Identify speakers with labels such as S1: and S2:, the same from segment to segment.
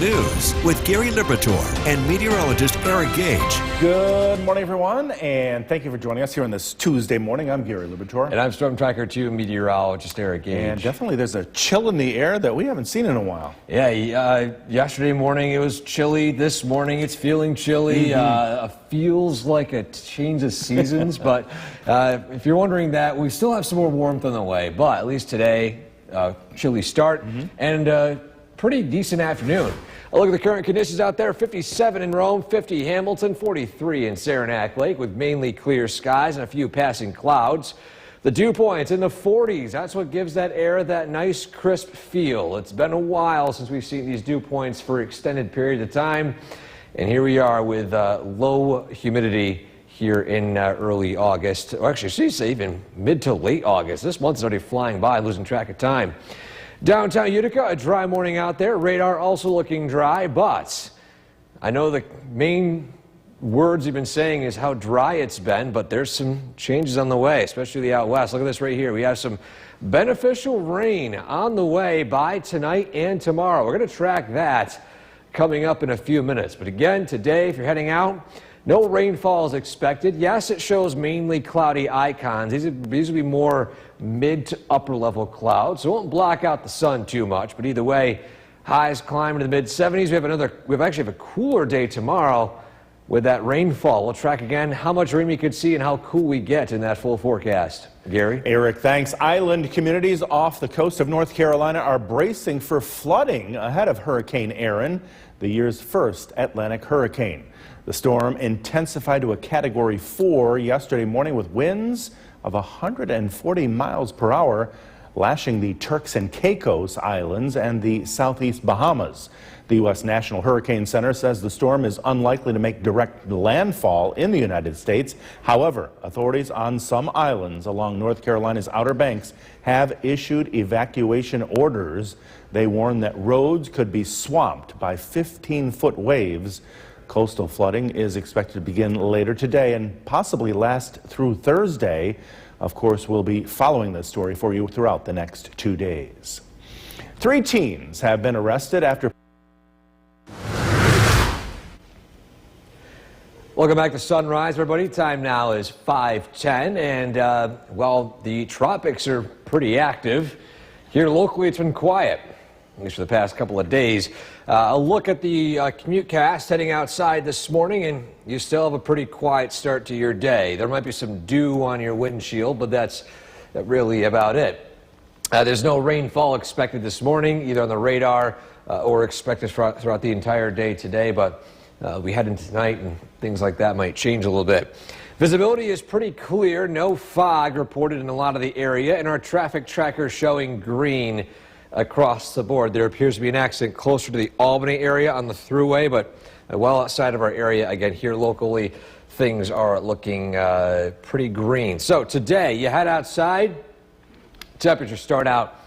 S1: News with Gary Liberatore and meteorologist Eric Gage.
S2: Good morning, everyone, and thank you for joining us here on this Tuesday morning. I'm Gary Liberatore.
S3: And I'm Storm Tracker 2 meteorologist Eric Gage.
S2: And definitely there's a chill in the air that we haven't seen in a while.
S3: Yeah, yesterday morning it was chilly. This morning it's feeling chilly. Feels like a change of seasons. But if you're wondering that, we still have some more warmth on the way. But at least today, chilly start and pretty decent afternoon. A look at the current conditions out there. 57 in Rome, 50 Hamilton, 43 in Saranac Lake with mainly clear skies and a few passing clouds. The dew points in the 40s. That's what gives that air that nice crisp feel. It's been a while since we've seen these dew points for extended periods of time. And here we are with low humidity here in early August. Or actually, she'd say even mid to late August. This month's already flying by, losing track of time. Downtown Utica, a dry morning out there. Radar also looking dry, but I know the main words you've been saying is how dry it's been, but there's some changes on the way, especially out west. Look at this right here. We have some beneficial rain on the way by tonight and tomorrow. We're going to track that coming up in a few minutes. But again, today, if you're heading out, no rainfall is expected. Yes, it shows mainly cloudy icons. These will be more mid to upper level clouds, so it won't block out the sun too much. But either way, highs climb into the mid 70s. We actually have a cooler day tomorrow with that rainfall. We'll track again how much rain we could see and how cool we get in that full forecast. Gary?
S2: Eric, thanks. Island communities off the coast of North Carolina are bracing for flooding ahead of Hurricane Erin, the year's first Atlantic hurricane. The storm intensified to a Category 4 yesterday morning with winds of 140 miles per hour, lashing the Turks and Caicos Islands and the southeast Bahamas. The U.S. National Hurricane Center says the storm is unlikely to make direct landfall in the United States. However, authorities on some islands along North Carolina's Outer Banks have issued evacuation orders. They warn that roads could be swamped by 15-foot waves. Coastal flooding is expected to begin later today and possibly last through Thursday. Of course, we'll be following this story for you throughout the next 2 days. 3 teens have been arrested after...
S3: Welcome back to Sunrise, everybody. Time now is 5:10, and well, the tropics are pretty active. Here locally, it's been quiet, at least for the past couple of days. A look at the commute cast heading outside this morning, and you still have a pretty quiet start to your day. There might be some dew on your windshield, but that's really about it. There's no rainfall expected this morning, either on the radar or expected throughout the entire day today, but we head into tonight and things like that might change a little bit. Visibility is pretty clear. No fog reported in a lot of the area, and our traffic tracker showing green across the board. There appears to be an accident closer to the Albany area on the thruway, but well outside of our area, again, here locally, things are looking pretty green. So today, you head outside, temperatures start out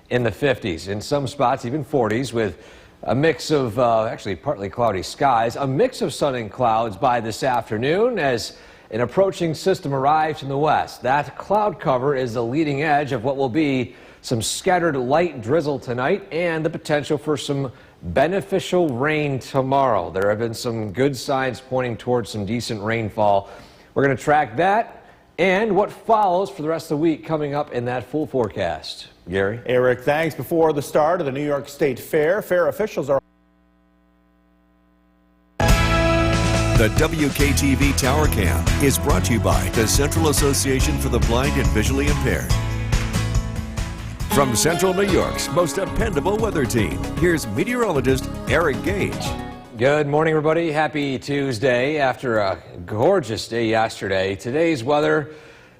S3: in the 50s, in some spots even 40s, with a mix of actually partly cloudy skies, a mix of sun and clouds by this afternoon as an approaching system arrives from the west. That cloud cover is the leading edge of what will be some scattered light drizzle tonight and the potential for some beneficial rain tomorrow. There have been some good signs pointing towards some decent rainfall. We're going to track that and what follows for the rest of the week coming up in that full forecast. Gary?
S2: Eric, thanks. Before the start of the New York State Fair, fair officials are...
S1: The WKTV Tower Cam is brought to you by the Central Association for the Blind and Visually Impaired. From Central New York's most dependable weather team, here's meteorologist Eric Gage.
S3: Good morning, everybody. Happy Tuesday. After a gorgeous day yesterday, today's weather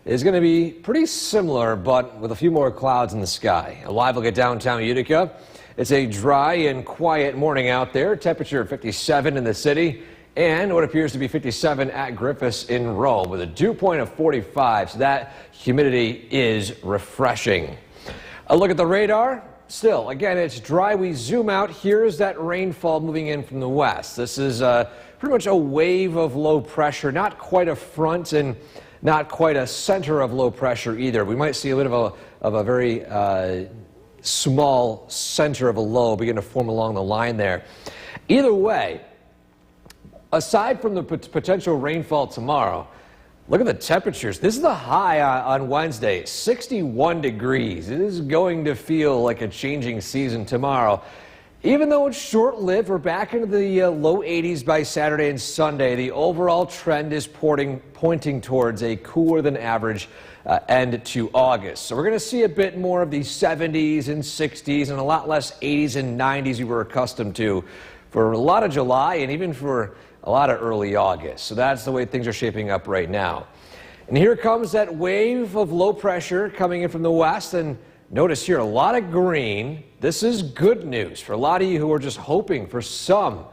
S3: is going to be pretty similar, but with a few more clouds in the sky. A live look at downtown Utica. It's a dry and quiet morning out there. Temperature 57 in the city and what appears to be 57 at Griffiths in Rome with a dew point of 45. So that humidity is refreshing. A look at the radar. Still, again, it's dry. We zoom out. Here's that rainfall moving in from the west. This is pretty much a wave of low pressure, not quite a front and not quite a center of low pressure either. We might see a bit of a very small center of a low begin to form along the line there. Either way, aside from the potential rainfall tomorrow, look at the temperatures. This is the high on Wednesday, 61 degrees. It is going to feel like a changing season tomorrow. Even though it's short-lived, we're back into the low 80s by Saturday and Sunday. The overall trend is pointing towards a cooler than average end to August. So we're going to see a bit more of the 70s and 60s and a lot less 80s and 90s we were accustomed to for a lot of July and even for a lot of early August. So that's the way things are shaping up right now. And here comes that wave of low pressure coming in from the west. And notice here, a lot of green. This is good news for a lot of you who are just hoping for some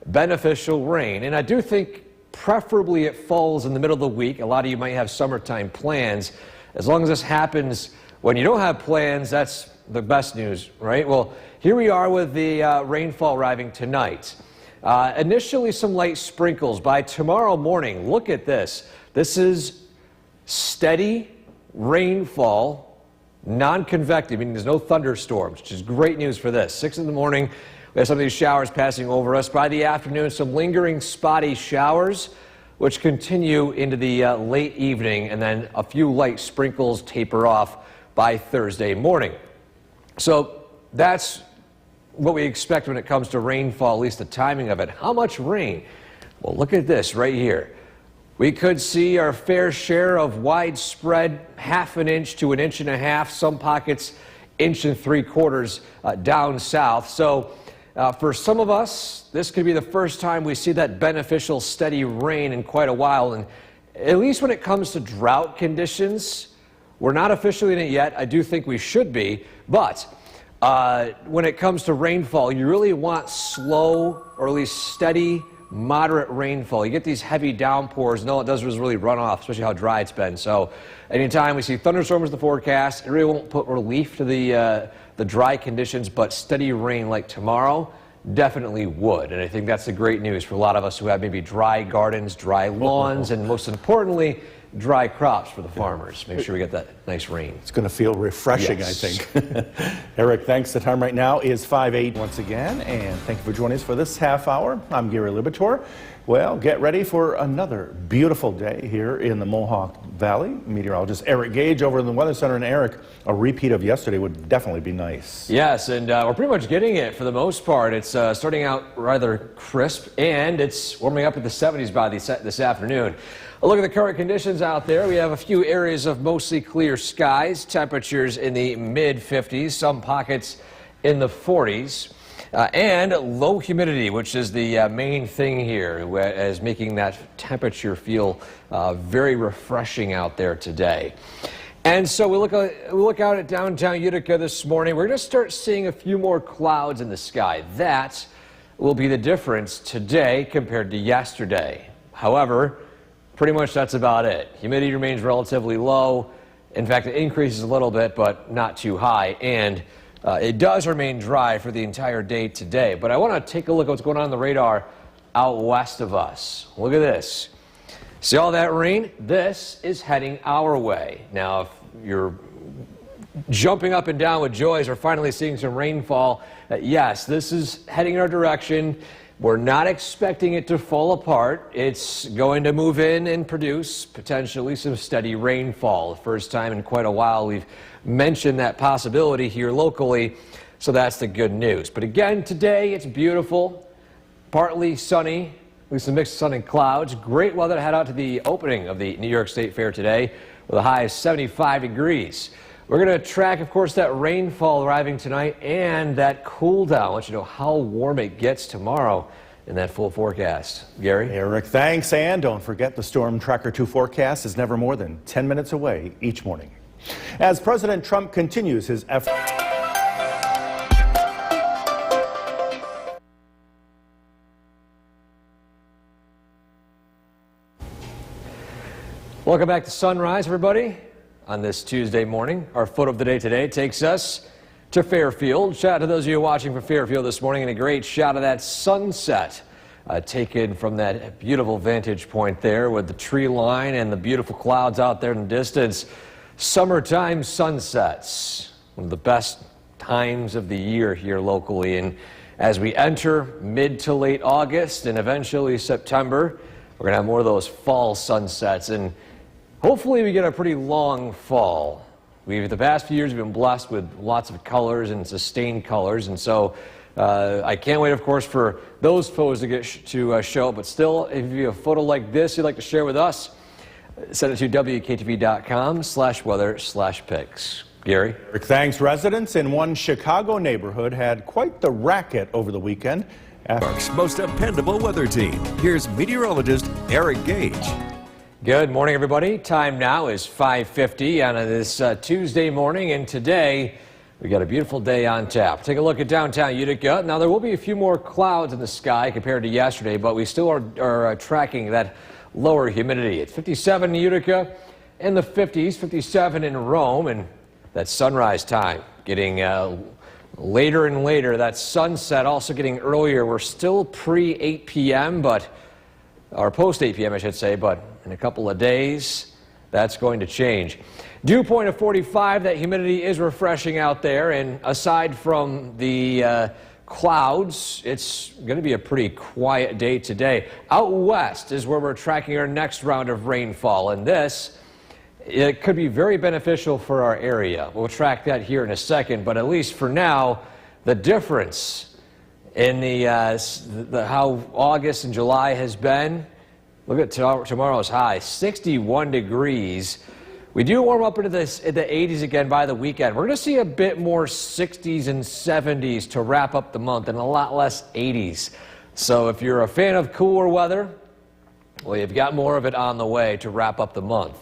S3: beneficial rain. And I do think preferably it falls in the middle of the week. A lot of you might have summertime plans. As long as this happens when you don't have plans, that's the best news, right? Well, here we are with the rainfall arriving tonight. Initially some light sprinkles. By tomorrow morning, look at this. This is steady rainfall, non-convective, meaning there's no thunderstorms, which is great news for this. 6 in the morning, we have some of these showers passing over us. By the afternoon, some lingering spotty showers, which continue into the late evening, and then a few light sprinkles taper off by Thursday morning. So that's what we expect when it comes to rainfall, at least the timing of it. How much rain? Well, look at this right here. We could see our fair share of widespread 1/2 inch to 1.5 inches, some pockets 1 3/4 down south. So for some of us, this could be the first time we see that beneficial steady rain in quite a while. And at least when it comes to drought conditions, we're not officially in it yet. I do think we should be, but when it comes to rainfall, you really want slow or at least steady, moderate rainfall. You get these heavy downpours, and all it does is really run off, especially how dry it's been. So anytime we see thunderstorms in the forecast, it really won't put relief to the dry conditions, but steady rain like tomorrow definitely would. And I think that's the great news for a lot of us who have maybe dry gardens, dry lawns, and most importantly, dry crops for the farmers. Make sure we get that nice rain.
S2: It's going to feel refreshing,
S3: Yes.
S2: I think. Eric, thanks. The time right now is 5:08 once again, and thank you for joining us for this half hour. I'm Gary Libator. Well, get ready for another beautiful day here in the Mohawk Valley. Meteorologist Eric Gage over in the Weather Center. And Eric, a repeat of yesterday would definitely be nice.
S3: Yes, and we're pretty much getting it for the most part. It's starting out rather crisp, and it's warming up at the 70s by this afternoon. A look at the current conditions out there. We have a few areas of mostly clear skies, temperatures in the mid-50s, some pockets in the 40s. And low humidity, which is the main thing here, as making that temperature feel very refreshing out there today. And so we look out at downtown Utica this morning. We're going to start seeing a few more clouds in the sky. That will be the difference today compared to yesterday. However, pretty much that's about it. Humidity remains relatively low. In fact, it increases a little bit, but not too high. And it does remain dry for the entire day today. But I want to take a look at what's going on the radar out west of us. Look at this. See all that rain? This is heading our way. Now, if you're jumping up and down with joy as we're finally seeing some rainfall, yes, this is heading in our direction. We're not expecting it to fall apart. It's going to move in and produce potentially some steady rainfall. The first time in quite a while we've mentioned that possibility here locally, so that's the good news. But again, today it's beautiful, partly sunny, with some mixed sun and clouds. Great weather to head out to the opening of the New York State Fair today with a high of 75 degrees. We're going to track, of course, that rainfall arriving tonight and that cool down. I want you to know how warm it gets tomorrow in that full forecast. Gary?
S2: Eric, thanks. And don't forget the Storm Tracker 2 forecast is never more than 10 minutes away each morning. As President Trump continues his effort.
S3: Welcome back to Sunrise, everybody. On this Tuesday morning, our photo of the day today takes us to Fairfield. Shout out to those of you watching from Fairfield this morning, and a great shot of that sunset taken from that beautiful vantage point there with the tree line and the beautiful clouds out there in the distance. Summertime sunsets, one of the best times of the year here locally, and as we enter mid to late August and eventually September, we're going to have more of those fall sunsets, and hopefully we get a pretty long fall. The past few years we've been blessed with lots of colors and sustained colors, and so I can't wait, of course, for those photos to get show. But still, if you have a photo like this you'd like to share with us, send it to WKTV.com/weather/pics. Gary?
S2: Thanks. Residents in one Chicago neighborhood had quite the racket over the weekend.
S1: Park's most dependable weather team. Here's meteorologist Eric Gage.
S3: Good morning, everybody. Time now is 5:50 on this Tuesday morning, and today we got a beautiful day on tap. Take a look at downtown Utica. Now, there will be a few more clouds in the sky compared to yesterday, but we still are tracking that lower humidity. It's 57 in Utica, in the 50s, 57 in Rome, and that sunrise time getting later and later. That sunset also getting earlier. We're still pre-8 p.m., or post-8 p.m., I should say, but in a couple of days, that's going to change. Dew point of 45, that humidity is refreshing out there, and aside from the clouds, it's going to be a pretty quiet day today. Out west is where we're tracking our next round of rainfall, and it could be very beneficial for our area. We'll track that here in a second, but at least for now, the difference in how August and July has been, look at tomorrow's high, 61 degrees. We do warm up into the 80s again by the weekend. We're going to see a bit more 60s and 70s to wrap up the month and a lot less 80s. So if you're a fan of cooler weather, well, you've got more of it on the way to wrap up the month.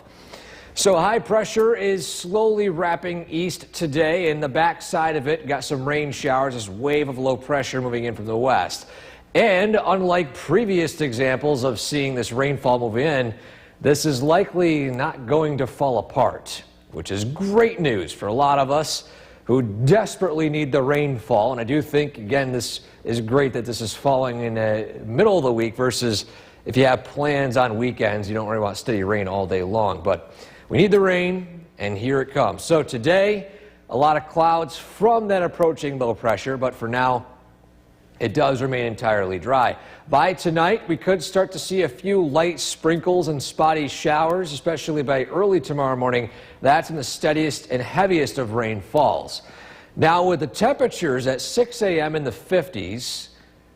S3: So high pressure is slowly wrapping east today, and the backside of it got some rain showers, this wave of low pressure moving in from the west. And unlike previous examples of seeing this rainfall move in, this is likely not going to fall apart, which is great news for a lot of us who desperately need the rainfall. And I do think, again, this is great that this is falling in the middle of the week versus if you have plans on weekends, you don't really want steady rain all day long. But we need the rain, and here it comes. So today, a lot of clouds from that approaching low pressure, but for now, it does remain entirely dry. By tonight, we could start to see a few light sprinkles and spotty showers, especially by early tomorrow morning. That's when the steadiest and heaviest of rain falls. Now, with the temperatures at 6 a.m. in the 50s,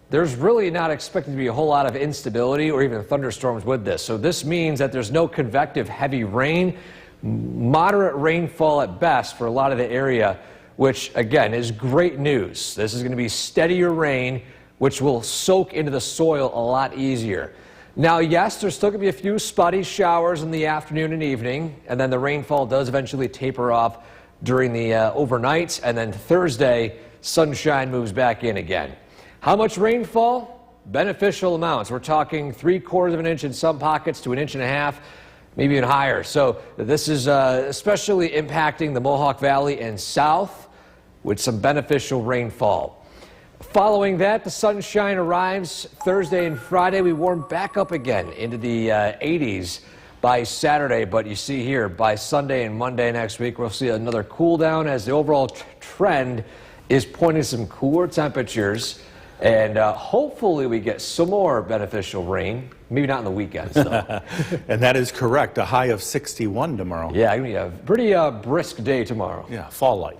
S3: there's really not expected to be a whole lot of instability or even thunderstorms with this. So this means that there's no convective heavy rain, moderate rainfall at best for a lot of the area, which again is great news. This is going to be steadier rain, which will soak into the soil a lot easier. Now, yes, there's still going to be a few spotty showers in the afternoon and evening, and then the rainfall does eventually taper off during the overnight, and then Thursday, sunshine moves back in again. How much rainfall? Beneficial amounts. We're talking 3/4 of an inch in some pockets to 1.5 inches, maybe even higher. So this is especially impacting the Mohawk Valley and south with some beneficial rainfall. Following that, the sunshine arrives Thursday and Friday. We warm back up again into the 80s by Saturday, but you see here by Sunday and Monday next week, we'll see another cool down as the overall trend is pointing to some cooler temperatures. And hopefully we get some more beneficial rain. Maybe not on the weekends, though.
S2: And that is correct. A high of 61 tomorrow.
S3: Yeah, going to be a pretty brisk day tomorrow.
S2: Yeah, fall-like.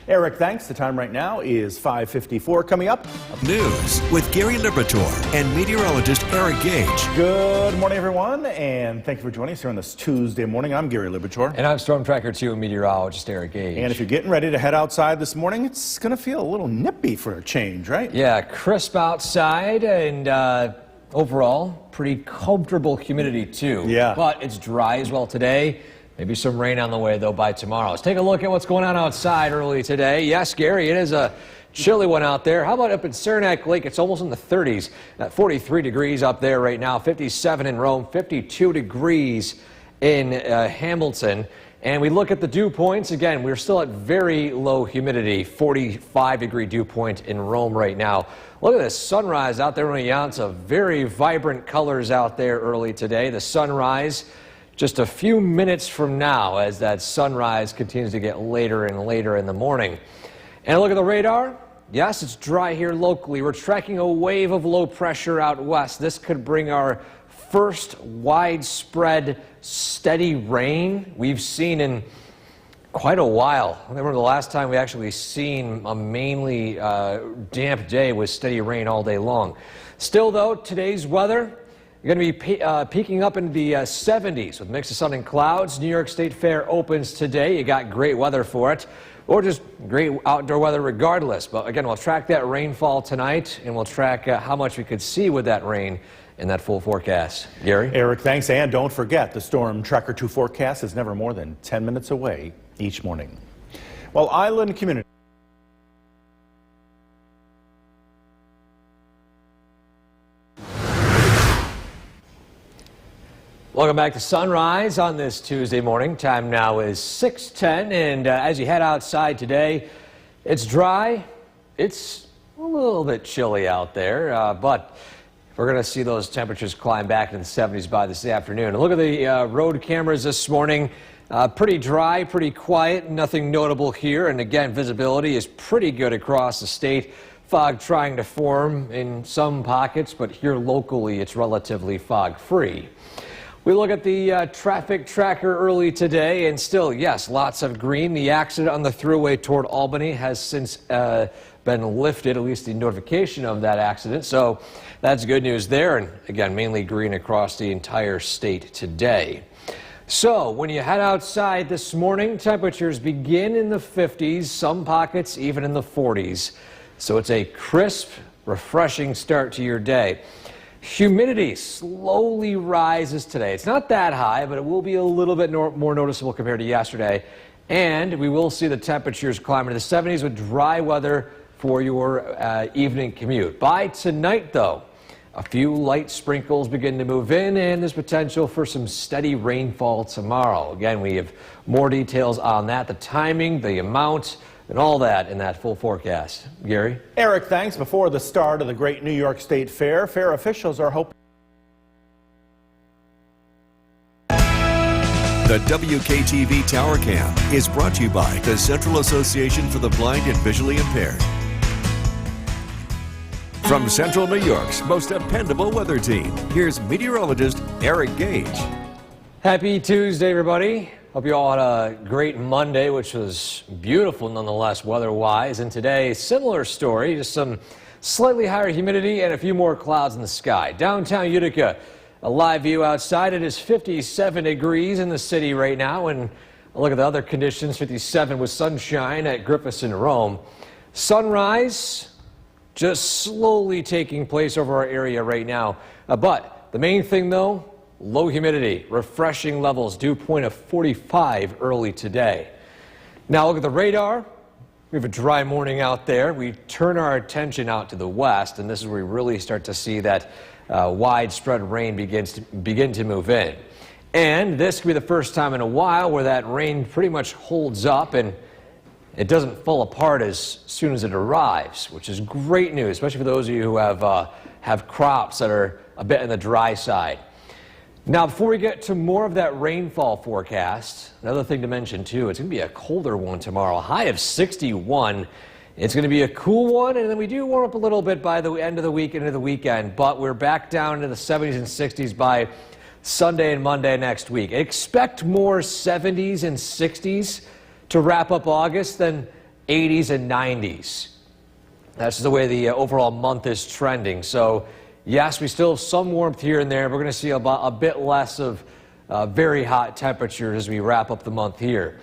S2: Eric, thanks. The time right now is 5:54. Coming up,
S1: News with Gary Liberatore and meteorologist Eric Gage.
S2: good morning, everyone, and thank you for joining us here on this Tuesday morning. I'm Gary Liberatore.
S3: And I'm Storm Tracker 2 meteorologist Eric Gage.
S2: And if you're getting ready to head outside this morning, it's going to feel a little nippy for a change, right?
S3: Yeah, crisp outside and overall pretty comfortable humidity too.
S2: Yeah.
S3: But it's dry as well today. Maybe some rain on the way, though, by tomorrow. Let's take a look at what's going on outside early today. Yes, Gary, it is a chilly one out there. How about up in Saranac Lake? It's almost in the 30s. 43 degrees up there right now, 57 in Rome, 52 degrees in Hamilton. And we look at the dew points. Again, we're still at very low humidity, 45-degree dew point in Rome right now. Look at this sunrise out there in Oneonta. Very vibrant colors out there early today. The sunrise just a few minutes from now as that sunrise continues to get later and later in the morning. And look at the radar. Yes, it's dry here locally. We're tracking a wave of low pressure out west. This could bring our first widespread steady rain we've seen in quite a while. I remember the last time we actually seen a mainly damp day with steady rain all day long. Still though, today's weather going to be peaking up into the 70s with a mix of sun and clouds. New York State Fair opens today. You got great weather for it, or just great outdoor weather regardless. But again, we'll track that rainfall tonight, and we'll track how much we could see with that rain in that full forecast. Gary?
S2: Eric, thanks. And don't forget, the Storm Tracker 2 forecast is never more than 10 minutes away each morning. Well, Island Community.
S3: Welcome back to Sunrise on this Tuesday morning. Time now is 6:10, and as you head outside today, it's dry. It's a little bit chilly out there, but we're going to see those temperatures climb back into the 70s by this afternoon. And look at the road cameras this morning. Pretty dry, pretty quiet, nothing notable here. And again, visibility is pretty good across the state. Fog trying to form in some pockets, but here locally it's relatively fog-free. We look at the traffic tracker early today, and still, yes, lots of green. The accident on the thruway toward Albany has since been lifted, at least the notification of that accident. So that's good news there. And again, mainly green across the entire state today. So when you head outside this morning, temperatures begin in the 50s, some pockets even in the 40s. So it's a crisp, refreshing start to your day. Humidity slowly rises today. It's not that high, but it will be a little bit more noticeable compared to yesterday. And we will see the temperatures climb into the 70s with dry weather for your evening commute. By tonight, though, a few light sprinkles begin to move in, and there's potential for some steady rainfall tomorrow. Again, we have more details on that, the timing, the amount, and all that in that full forecast. Gary?
S2: Eric, thanks. Before the start of the great New York State Fair, fair officials are hoping.
S1: The WKTV Tower Cam is brought to you by the Central Association for the Blind and Visually Impaired. From Central New York's most dependable weather team, here's meteorologist Eric Gage.
S3: Happy Tuesday, everybody. Hope you all had a great Monday, which was beautiful nonetheless weather-wise. And today, similar story, just some slightly higher humidity and a few more clouds in the sky. Downtown Utica, a live view outside. It is 57 degrees in the city right now. And a look at the other conditions, 57 with sunshine at Griffiths and Rome. Sunrise just slowly taking place over our area right now. But the main thing, though, low humidity, refreshing levels, dew point of 45 early today. Now look at the radar. We have a dry morning out there. We turn our attention out to the west, and this is where we really start to see that widespread rain begin to move in. And this could be the first time in a while where that rain pretty much holds up and it doesn't fall apart as soon as it arrives, which is great news, especially for those of you who have crops that are a bit on the dry side. Now, before we get to more of that rainfall forecast, another thing to mention, too, it's going to be a colder one tomorrow, a high of 61. It's going to be a cool one, and then we do warm up a little bit by the end of the week into the weekend, but we're back down into the 70s and 60s by Sunday and Monday next week. Expect more 70s and 60s to wrap up August than 80s and 90s. That's the way the overall month is trending. So, yes, we still have some warmth here and there. We're going to see about a bit less of very hot temperatures as we wrap up the month here.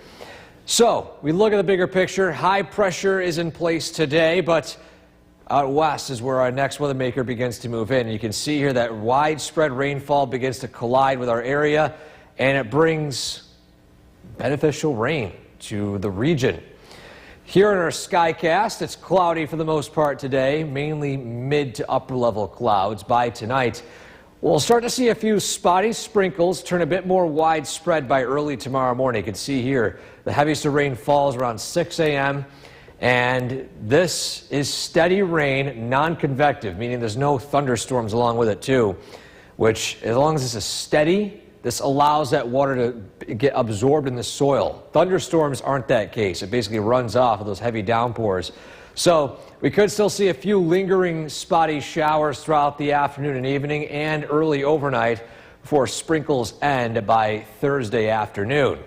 S3: So, we look at the bigger picture. High pressure is in place today, but out west is where our next weather maker begins to move in. And you can see here that widespread rainfall begins to collide with our area, and it brings beneficial rain to the region. Here in our Skycast, it's cloudy for the most part today, mainly mid to upper level clouds. By tonight, we'll start to see a few spotty sprinkles turn a bit more widespread by early tomorrow morning. You can see here the heaviest of rain falls around 6 a.m. and this is steady rain, non-convective, meaning there's no thunderstorms along with it too, which as long as this is steady, this allows that water to get absorbed in the soil. Thunderstorms aren't that case. It basically runs off of those heavy downpours. So we could still see a few lingering spotty showers throughout the afternoon and evening and early overnight before sprinkles end by Thursday afternoon.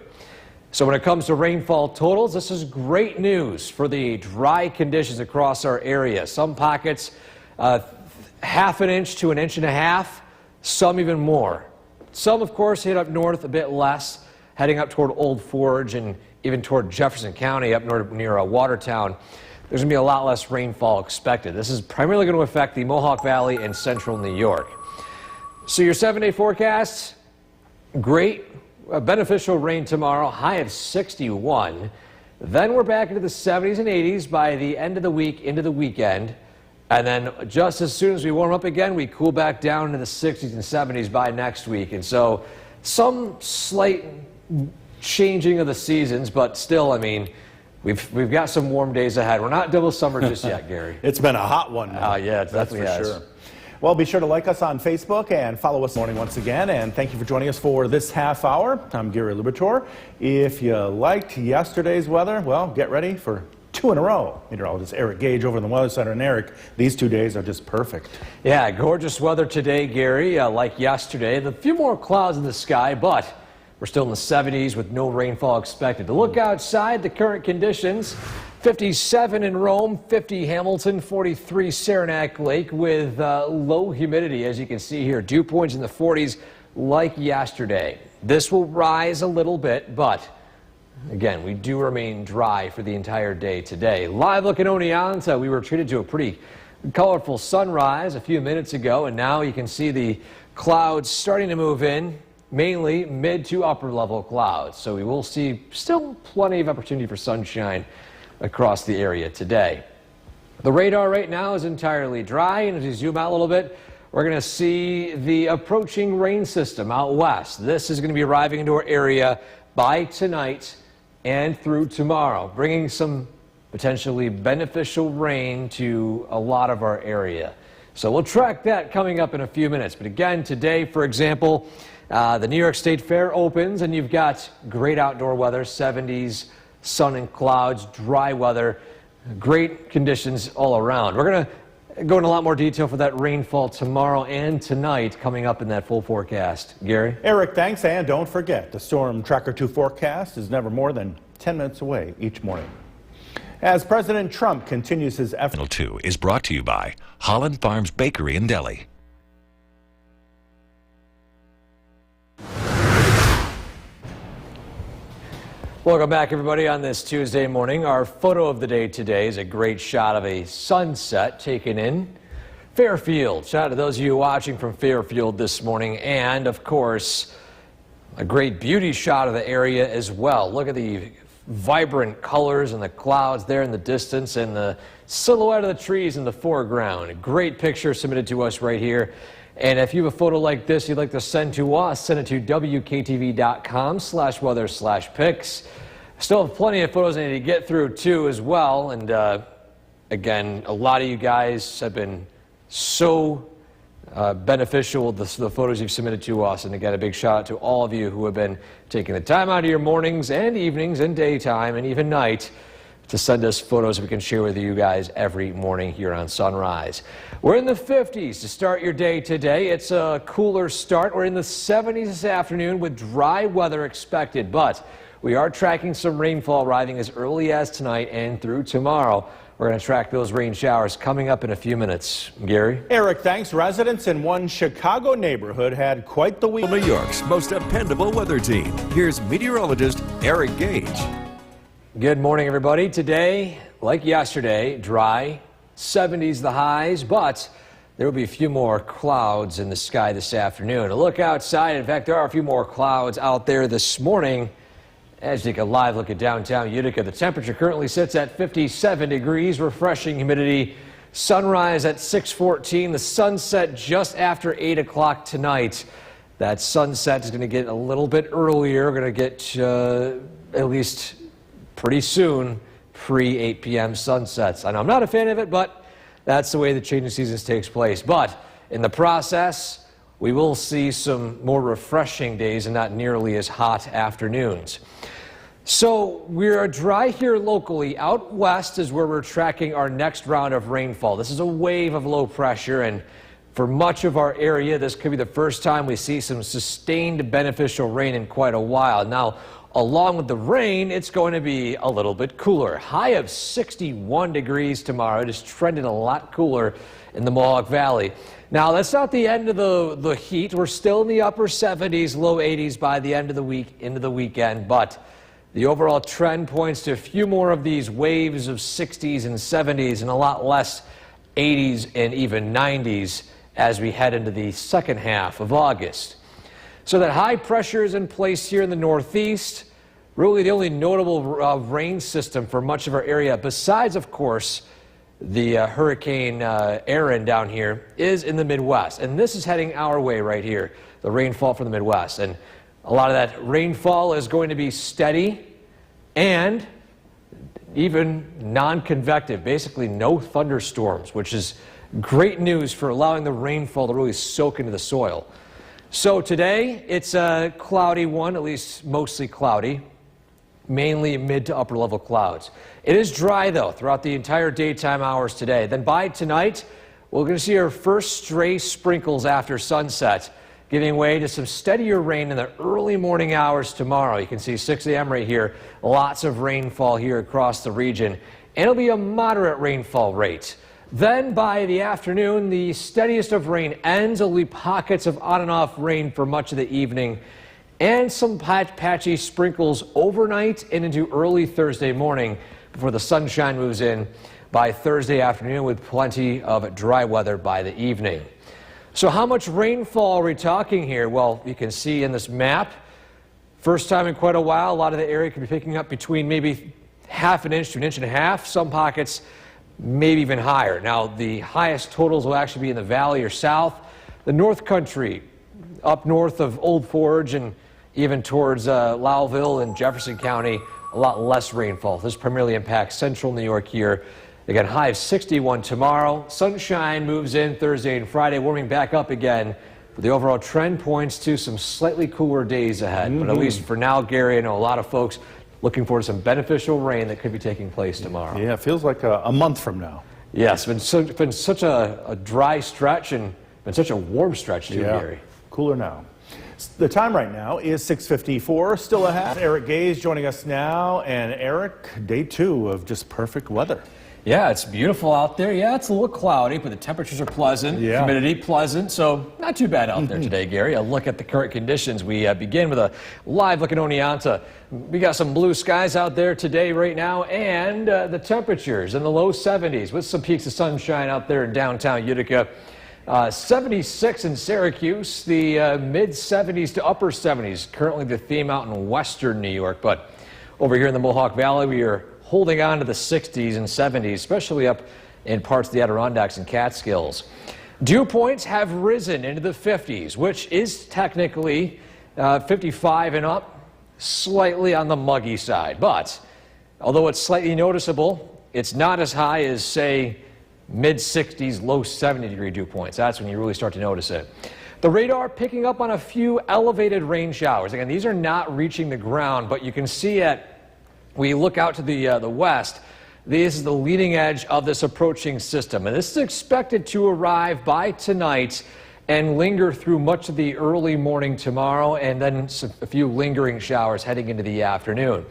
S3: So when it comes to rainfall totals, this is great news for the dry conditions across our area. Some pockets, half an inch to an inch and a half, some even more. Some, of course, hit up north a bit less, heading up toward Old Forge and even toward Jefferson County up near Watertown. There's going to be a lot less rainfall expected. This is primarily going to affect the Mohawk Valley and central New York. So your 7-day forecast, great. Beneficial rain tomorrow, high of 61. Then we're back into the 70s and 80s by the end of the week into the weekend. And then just as soon as we warm up again, we cool back down into the 60s and 70s by next week. And so some slight changing of the seasons, but still, I mean, we've got some warm days ahead. We're not double summer just yet, Gary.
S2: It's been a hot one.
S3: Yeah, it definitely has.
S2: Sure. Well, be sure to like us on Facebook and follow us this morning once again. And thank you for joining us for this half hour. I'm Gary Lubitor. If you liked yesterday's weather, well, get ready for 2 in a row. Meteorologist Eric Gage over in the Weather Center. And Eric, these 2 days are just perfect. Yeah, gorgeous weather today, Gary, like yesterday. A few more clouds in the sky, but we're still in the 70s with no rainfall expected. To look outside, the current conditions. 57 in Rome, 50 Hamilton, 43 Saranac Lake with low humidity, as you can see here. Dew points in the 40s like yesterday. This will rise a little bit, but again, we do remain dry for the entire day today. Live look at Oneonta, we were treated to a pretty colorful sunrise a few minutes ago, and now you can see the clouds starting to move in, mainly mid to upper level clouds. So we will see still plenty of opportunity for sunshine across the area today. The radar right now is entirely dry, and as you zoom out a little bit, we're going to see the approaching rain system out west. This is going to be arriving into our area by tonight and through tomorrow, bringing some potentially beneficial rain to a lot of our area. So we'll track that coming up in a few minutes. But again, today, for example, the New York State Fair opens, and you've got great outdoor weather, 70s, sun and clouds, dry weather, great conditions all around. We're going to go into a lot more detail for that rainfall tomorrow and tonight coming up in that full forecast. Gary? Eric, thanks. And don't forget, the Storm Tracker 2 forecast is never more than 10 minutes away each morning. As President Trump continues his effort.
S4: Channel 2 is brought to you by Holland Farms Bakery in Delhi.
S3: Welcome back, everybody, on this Tuesday morning. Our photo of the day today is a great shot of a sunset taken in Fairfield. Shout out to those of you watching from Fairfield this morning, and of course, a great beauty shot of the area as well. Look at the vibrant colors and the clouds there in the distance and the silhouette of the trees in the foreground. A great picture submitted to us right here. And if you have a photo like this you'd like to send to us, send it to WKTV.com/weather/pics. Still have plenty of photos I need to get through too as well. And again, a lot of you guys have been so beneficial with the photos you've submitted to us. And again, a big shout out to all of you who have been taking the time out of your mornings and evenings and daytime and even night to send us photos we can share with you guys every morning here on Sunrise. We're in the 50s to start your day today. It's a cooler start. We're in the 70s this afternoon with dry weather expected, but we are tracking some rainfall arriving as early as tonight and through tomorrow. We're going to track those rain showers coming up in a few minutes. Gary?
S2: Eric, thanks. Residents in one Chicago neighborhood had quite the week.
S1: New York's most dependable weather team. Here's meteorologist Eric Gage.
S3: Good morning, everybody. Today, like yesterday, dry, 70s the highs, but there will be a few more clouds in the sky this afternoon. A look outside. In fact, there are a few more clouds out there this morning. As you take a live look at downtown Utica, the temperature currently sits at 57 degrees, refreshing humidity. Sunrise at 6:14, the sunset just after 8 o'clock tonight. That sunset is going to get a little bit earlier. We're going to get at least pretty soon pre-8 p.m. sunsets. I know I'm not a fan of it, but that's the way the change of seasons takes place. But in the process, we will see some more refreshing days and not nearly as hot afternoons. So we're dry here locally. Out west is where we're tracking our next round of rainfall. This is a wave of low pressure, and for much of our area, this could be the first time we see some sustained beneficial rain in quite a while. Now, along with the rain, it's going to be a little bit cooler. High of 61 degrees tomorrow. It is trending a lot cooler in the Mohawk Valley. Now, that's not the end of the heat. We're still in the upper 70s, low 80s by the end of the week, into the weekend, but the overall trend points to a few more of these waves of 60s and 70s and a lot less 80s and even 90s as we head into the second half of August. So that high pressure is in place here in the northeast. Really the only notable rain system for much of our area, besides, of course, the Hurricane Erin down here, is in the Midwest. And this is heading our way right here, the rainfall from the Midwest. And a lot of that rainfall is going to be steady and even non-convective, basically no thunderstorms, which is great news for allowing the rainfall to really soak into the soil. So today it's a cloudy one, at least mostly cloudy, mainly mid to upper level clouds. It is dry though throughout the entire daytime hours today. Then by tonight, we're going to see our first stray sprinkles after sunset, giving way to some steadier rain in the early morning hours tomorrow. You can see 6 a.m. right here. Lots of rainfall here across the region. And it'll be a moderate rainfall rate. Then by the afternoon, the steadiest of rain ends. There'll be pockets of on and off rain for much of the evening. And some patchy sprinkles overnight and into early Thursday morning before the sunshine moves in by Thursday afternoon, with plenty of dry weather by the evening. So how much rainfall are we talking here? Well, you can see in this map, first time in quite a while, a lot of the area could be picking up between maybe ½ inch to 1.5 inches. Some pockets maybe even higher. Now, the highest totals will actually be in the valley or south. The North Country, up north of Old Forge and even towards Lowville and Jefferson County, a lot less rainfall. This primarily impacts central New York here. Again, high of 61 tomorrow. Sunshine moves in Thursday and Friday, warming back up again. But the overall trend points to some slightly cooler days ahead. But at least for now, Gary, I know a lot of folks looking forward to some beneficial rain that could be taking place tomorrow.
S2: Yeah, it feels like a month from now.
S3: Yes, it's been such a dry stretch and been such a warm stretch too, Gary.
S2: Cooler now. The time right now is 6:54. Still ahead, Eric Gaze joining us now. And Eric, day 2 of just perfect weather.
S3: Yeah, it's beautiful out there. Yeah, it's a little cloudy, but the temperatures are pleasant.
S2: Yeah.
S3: Humidity pleasant, so not too bad out there today, Gary. A look at the current conditions. We begin with a live look at Oneonta. We got some blue skies out there today right now, and the temperatures in the low 70s with some peaks of sunshine out there in downtown Utica. 76 in Syracuse, the mid 70s to upper 70s. Currently the theme out in western New York, but over here in the Mohawk Valley, we are holding on to the 60s and 70s, especially up in parts of the Adirondacks and Catskills. Dew points have risen into the 50s, which is technically 55 and up, slightly on the muggy side. But although it's slightly noticeable, it's not as high as, say, mid 60s, low 70 degree dew points. That's when you really start to notice it. The radar picking up on a few elevated rain showers. Again, these are not reaching the ground, but you can see we look out to the west. This is the leading edge of this approaching system, and this is expected to arrive by tonight and linger through much of the early morning tomorrow, and then a few lingering showers heading into the afternoon.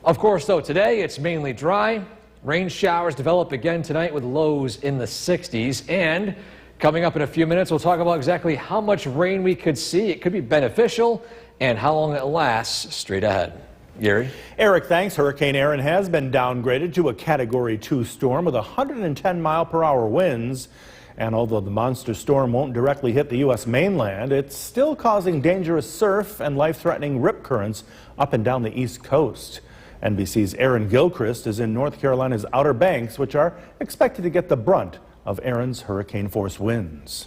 S3: Of course, though, today it's mainly dry. Rain showers develop again tonight with lows in the 60s, and coming up in a few minutes, we'll talk about exactly how much rain we could see. It could be beneficial, and how long it lasts straight ahead. Gary?
S2: Eric, thanks. Hurricane Erin has been downgraded to a Category 2 storm with 110-mile-per-hour winds. And although the monster storm won't directly hit the U.S. mainland, it's still causing dangerous surf and life-threatening rip currents up and down the East Coast. NBC's Aaron Gilchrist is in North Carolina's Outer Banks, which are expected to get the brunt of Erin's hurricane-force winds.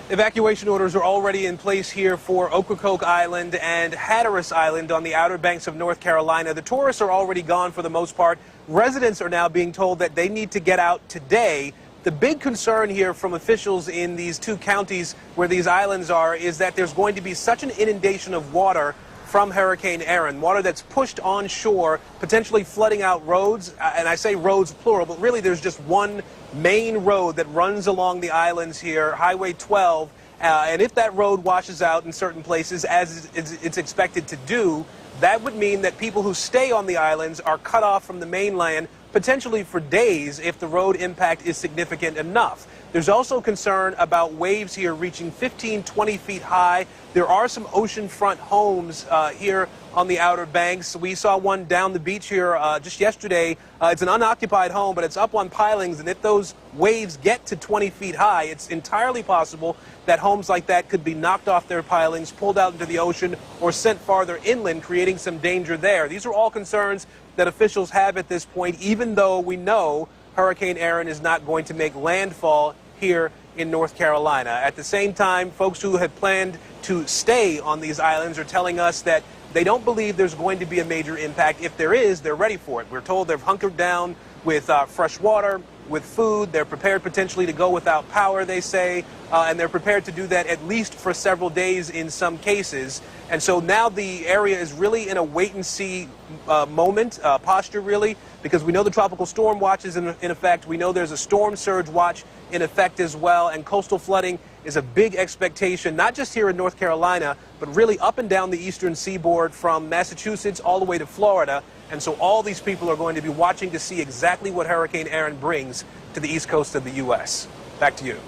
S5: Evacuation orders are already in place here for Ocracoke Island and Hatteras Island on the Outer Banks of North Carolina. The tourists are already gone for the most part. Residents are now being told that they need to get out today. The big concern here from officials in these two counties where these islands are is that there's going to be such an inundation of water from Hurricane Erin, water that's pushed onshore, potentially flooding out roads, and I say roads plural, but really there's just one main road that runs along the islands here, Highway 12, and if that road washes out in certain places, as it's expected to do, that would mean that people who stay on the islands are cut off from the mainland, potentially for days if the road impact is significant enough. There's also concern about waves here reaching 15, 20 feet high. There are some oceanfront homes here on the Outer Banks. We saw one down the beach here just yesterday. It's an unoccupied home, but it's up on pilings, and if those waves get to 20 feet high, it's entirely possible that homes like that could be knocked off their pilings, pulled out into the ocean, or sent farther inland, creating some danger there. These are all concerns that officials have at this point, even though we know Hurricane Erin is not going to make landfall here in North Carolina. At the same time, folks who had planned to stay on these islands are telling us that they don't believe there's going to be a major impact. If there is, they're ready for it. We're told they've hunkered down with fresh water, with food. They're prepared potentially to go without power, they say, and they're prepared to do that at least for several days in some cases. And so now the area is really in a wait-and-see posture, really, because we know the tropical storm watch is in effect. We know there's a storm surge watch in effect as well, and coastal flooding is a big expectation, not just here in North Carolina, but really up and down the eastern seaboard from Massachusetts all the way to Florida. And so all these people are going to be watching to see exactly what Hurricane Erin brings to the east coast of the U.S. Back to you.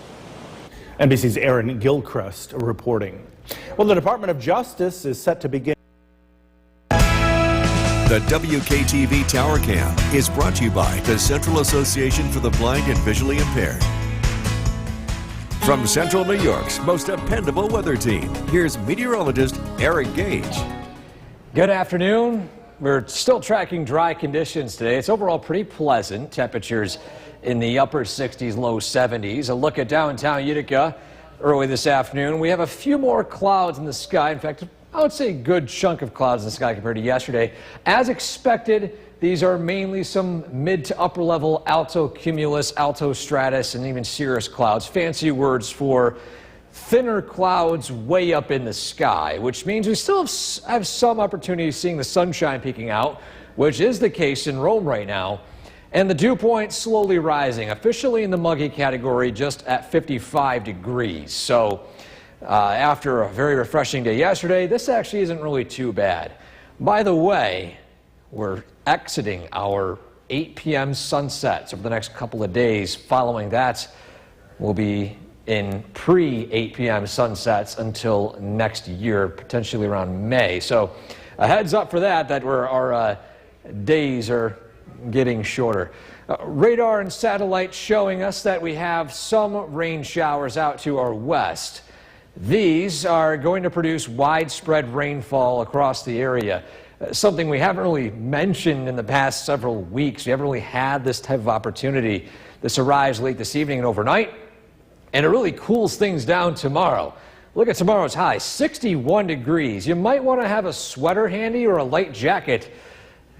S2: NBC's Aaron Gilchrist reporting. Well, the Department of Justice is set to begin.
S1: The WKTV Tower Cam is brought to you by the Central Association for the Blind and Visually Impaired. From Central New York's most dependable weather team, here's meteorologist Eric Gage.
S3: Good afternoon. We're still tracking dry conditions today. It's overall pretty pleasant. Temperatures in the upper 60s, low 70s. A look at downtown Utica early this afternoon. We have a few more clouds in the sky. In fact, I would say a good chunk of clouds in the sky compared to yesterday. As expected, these are mainly some mid to upper level alto cumulus, alto stratus, and even cirrus clouds. Fancy words for thinner clouds way up in the sky, which means we still have some opportunity seeing the sunshine peeking out, which is the case in Rome right now. And the dew point slowly rising, officially in the muggy category, just at 55 degrees. So after a very refreshing day yesterday, this actually isn't really too bad. By the way, we're exiting our 8 p.m. sunsets over the next couple of days. Following that, we'll be in pre-8 p.m. sunsets until next year, potentially around May. So a heads up for that our days are getting shorter. Radar and satellite showing us that we have some rain showers out to our west. These are going to produce widespread rainfall across the area. Something we haven't really mentioned in the past several weeks. We haven't really had this type of opportunity. This arrives late this evening and overnight, and it really cools things down tomorrow. Look at tomorrow's high, 61 degrees. You might want to have a sweater handy or a light jacket.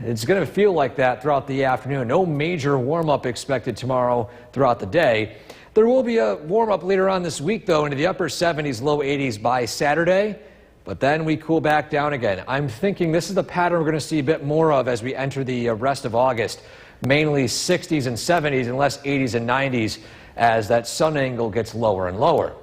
S3: It's going to feel like that throughout the afternoon. No major warm-up expected tomorrow throughout the day. There will be a warm-up later on this week, though, into the upper 70s, low 80s by Saturday. But then we cool back down again. I'm thinking this is the pattern we're going to see a bit more of as we enter the rest of August. Mainly 60s and 70s and less 80s and 90s as that sun angle gets lower and lower.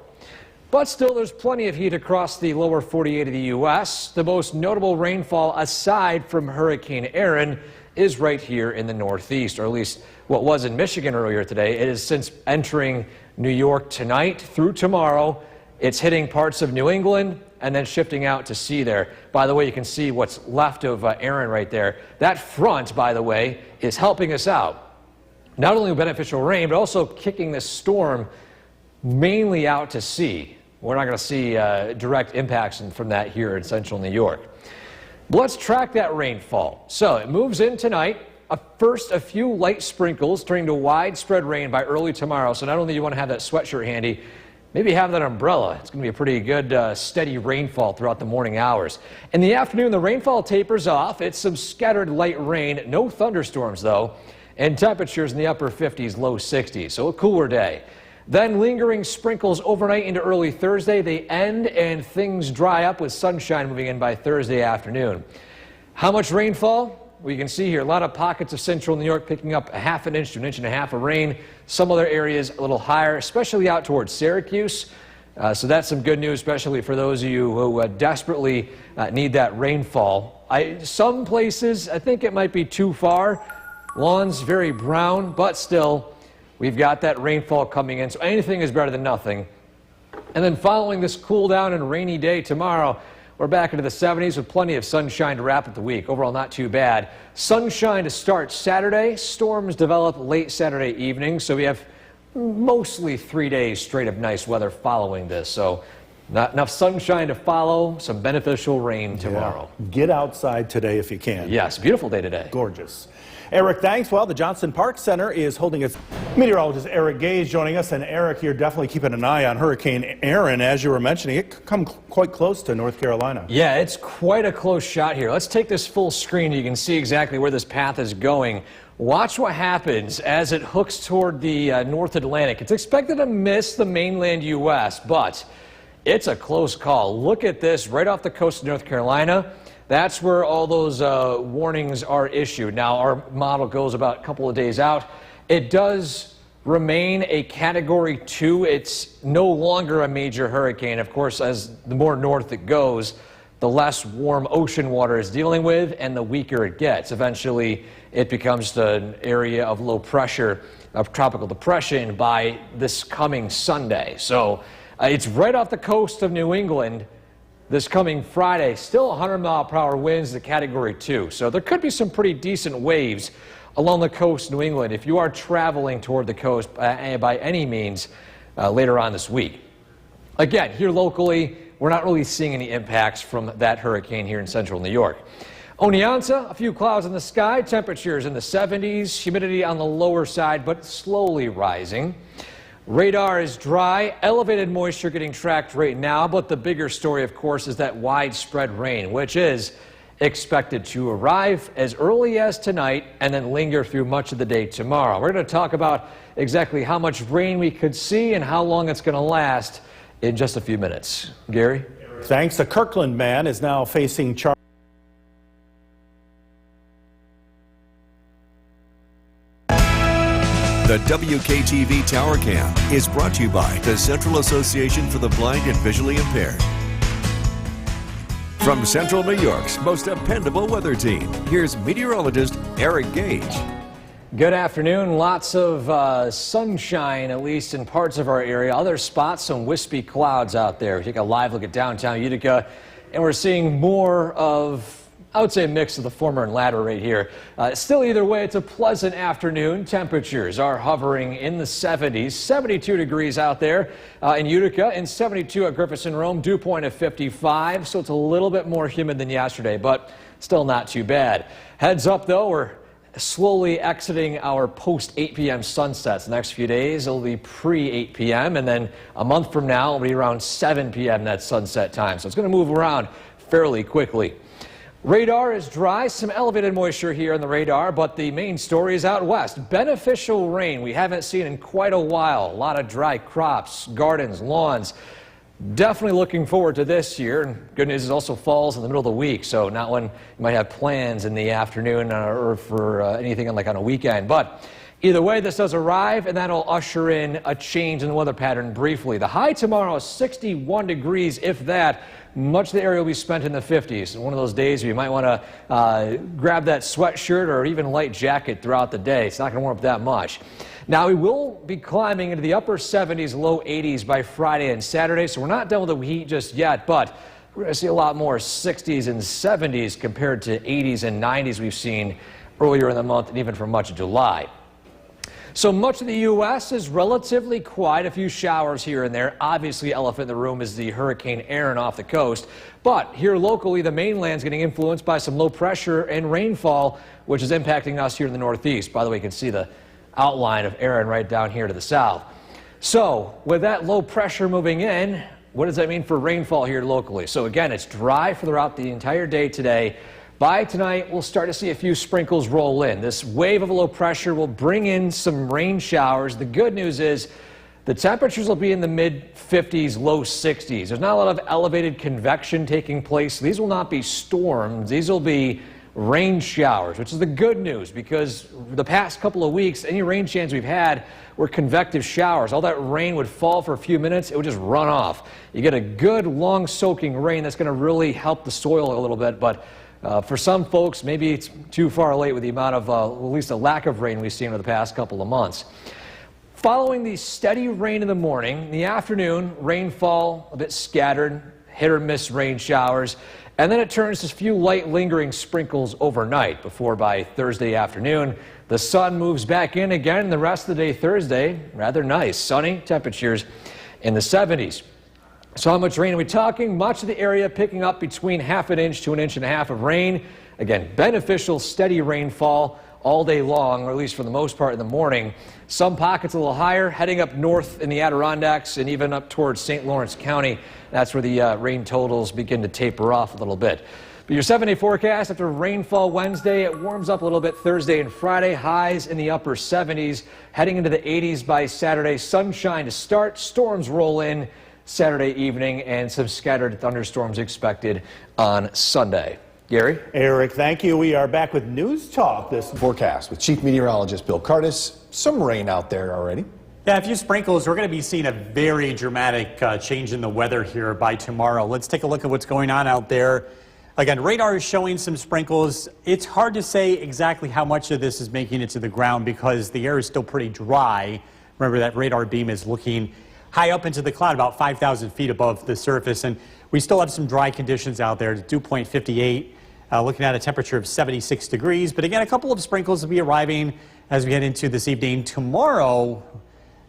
S3: But still, there's plenty of heat across the lower 48 of the U.S. The most notable rainfall aside from Hurricane Erin is right here in the Northeast, or at least what was in Michigan earlier today. It is since entering New York tonight through tomorrow. It's hitting parts of New England and then shifting out to sea there. By the way, you can see what's left of Erin right there. That front, by the way, is helping us out. Not only with beneficial rain, but also kicking this storm mainly out to sea. We're not going to see direct impacts from that here in central New York. But let's track that rainfall. So it moves in tonight. First, a few light sprinkles turning to widespread rain by early tomorrow. So not only do you want to have that sweatshirt handy, maybe have that umbrella. It's going to be a pretty good steady rainfall throughout the morning hours. In the afternoon, the rainfall tapers off. It's some scattered light rain. No thunderstorms, though. And temperatures in the upper 50s, low 60s. So a cooler day. Then lingering sprinkles overnight into early Thursday. They end and things dry up with sunshine moving in by Thursday afternoon. How much rainfall? Well, you can see here a lot of pockets of central New York picking up a ½ inch to 1.5 inches of rain. Some other areas a little higher, especially out towards Syracuse. So that's some good news, especially for those of you who desperately need that rainfall. Some places, I think it might be too far. Lawns very brown, but still, we've got that rainfall coming in, so anything is better than nothing. And then following this cool down and rainy day tomorrow, we're back into the 70s with plenty of sunshine to wrap up the week. Overall, not too bad. Sunshine to start Saturday. Storms develop late Saturday evening, so we have mostly 3 days straight of nice weather following this. So not enough sunshine to follow, some beneficial rain tomorrow.
S2: Yeah. Get outside today if you can.
S3: Yes, beautiful day today.
S2: Gorgeous. Eric, thanks. Well, the Johnson Park Center is holding its meteorologist Eric Gage joining us. And Eric, you're definitely keeping an eye on Hurricane Aaron. As you were mentioning, it could come quite close to North Carolina.
S3: Yeah, it's quite a close shot here. Let's take this full screen. You can see exactly where this path is going. Watch what happens as it hooks toward the North Atlantic. It's expected to miss the mainland U.S., but it's a close call. Look at this right off the coast of North Carolina. That's where all those warnings are issued. Now, our model goes about a couple of days out. It does remain a Category 2. It's no longer a major hurricane. Of course, as the more north it goes, the less warm ocean water is dealing with and the weaker it gets. Eventually, it becomes an area of low pressure, of tropical depression by this coming Sunday. So it's right off the coast of New England. This coming Friday, still 100-mile-per-hour winds, the Category 2. So there could be some pretty decent waves along the coast of New England if you are traveling toward the coast by any means later on this week. Again, here locally, we're not really seeing any impacts from that hurricane here in central New York. Oneonta, a few clouds in the sky, temperatures in the 70s, humidity on the lower side, but slowly rising. Radar is dry, elevated moisture getting tracked right now, but the bigger story, of course, is that widespread rain, which is expected to arrive as early as tonight and then linger through much of the day tomorrow. We're going to talk about exactly how much rain we could see and how long it's going to last in just a few minutes. Gary?
S2: Thanks. A Kirkland man is now facing charges.
S1: The WKTV Tower Cam is brought to you by the Central Association for the Blind and Visually Impaired. From Central New York's most dependable weather team, here's meteorologist Eric Gage.
S3: Good afternoon. Lots of sunshine, at least in parts of our area. Other spots, some wispy clouds out there. Take a live look at downtown Utica, and we're seeing more of, I would say, a mix of the former and latter right here. Still, either way, it's a pleasant afternoon. Temperatures are hovering in the 70s, 72 degrees out there in Utica, and 72 at Griffiths and Rome, dew point of 55, so it's a little bit more humid than yesterday, but still not too bad. Heads up, though, we're slowly exiting our post 8 p.m. sunsets. The next few days, it'll be pre 8 p.m., and then a month from now, it'll be around 7 p.m. that sunset time, so it's going to move around fairly quickly. Radar is dry, some elevated moisture here in the radar, but the main story is out west. Beneficial rain we haven't seen in quite a while. A lot of dry crops, gardens, lawns. Definitely looking forward to this year. And good news is also falls in the middle of the week, so not when you might have plans in the afternoon or for anything like on a weekend. But either way, this does arrive, and that'll usher in a change in the weather pattern briefly. The high tomorrow is 61 degrees, if that. Much of the area will be spent in the 50s. And one of those days where you might want to grab that sweatshirt or even light jacket throughout the day. It's not going to warm up that much. Now, we will be climbing into the upper 70s, low 80s by Friday and Saturday, so we're not done with the heat just yet, but we're going to see a lot more 60s and 70s compared to 80s and 90s we've seen earlier in the month and even for much of July. So much of the U.S. is relatively quiet, a few showers here and there. Obviously, elephant in the room is the Hurricane Aaron off the coast. But here locally, the mainland's getting influenced by some low pressure and rainfall, which is impacting us here in the Northeast. By the way, you can see the outline of Aaron right down here to the south. So with that low pressure moving in, what does that mean for rainfall here locally? So again, it's dry throughout the entire day today. By tonight, we'll start to see a few sprinkles roll in. This wave of low pressure will bring in some rain showers. The good news is The temperatures will be in the mid-50s, low 60s. There's not a lot of elevated convection taking place. These will not be storms. These will be rain showers, which is the good news because the past couple of weeks, any rain chance we've had were convective showers. All that rain would fall for a few minutes. It would just run off. You get a good, long soaking rain that's going to really help the soil a little bit. But for some folks, maybe it's too far late with the amount of, at least a lack of rain we've seen over the past couple of months. Following the steady rain in the morning, in the afternoon, rainfall a bit scattered, hit or miss rain showers, and then it turns to a few light lingering sprinkles overnight before by Thursday afternoon, the sun moves back in again. The rest of the day Thursday, rather nice, sunny temperatures in the 70s. So how much rain are we talking? Much of the area picking up between ½ inch to 1.5 inches of rain. Again, beneficial steady rainfall all day long, or at least for the most part in the morning. Some pockets a little higher, heading up north in the Adirondacks and even up towards St. Lawrence County. That's where the rain totals begin to taper off a little bit. But your 7-day forecast after rainfall Wednesday, it warms up a little bit Thursday and Friday. Highs in the upper 70s, heading into the 80s by Saturday. Sunshine to start, storms roll in Saturday evening, and some scattered thunderstorms expected on Sunday. Gary?
S2: Eric, thank you. We are back with News Talk this
S6: Forecast with Chief Meteorologist Bill Curtis. Some rain out there already.
S7: Yeah, a few sprinkles. We're going to be seeing a very dramatic change in the weather here by tomorrow. Let's take a look at what's going on out there. Again, radar is showing some sprinkles. It's hard to say exactly how much of this is making it to the ground because the air is still pretty dry. Remember that radar beam is looking high up into the cloud, about 5,000 feet above the surface. And we still have some dry conditions out there. Dew point 58. Looking at a temperature of 76 degrees. But again, a couple of sprinkles will be arriving as we head into this evening. Tomorrow,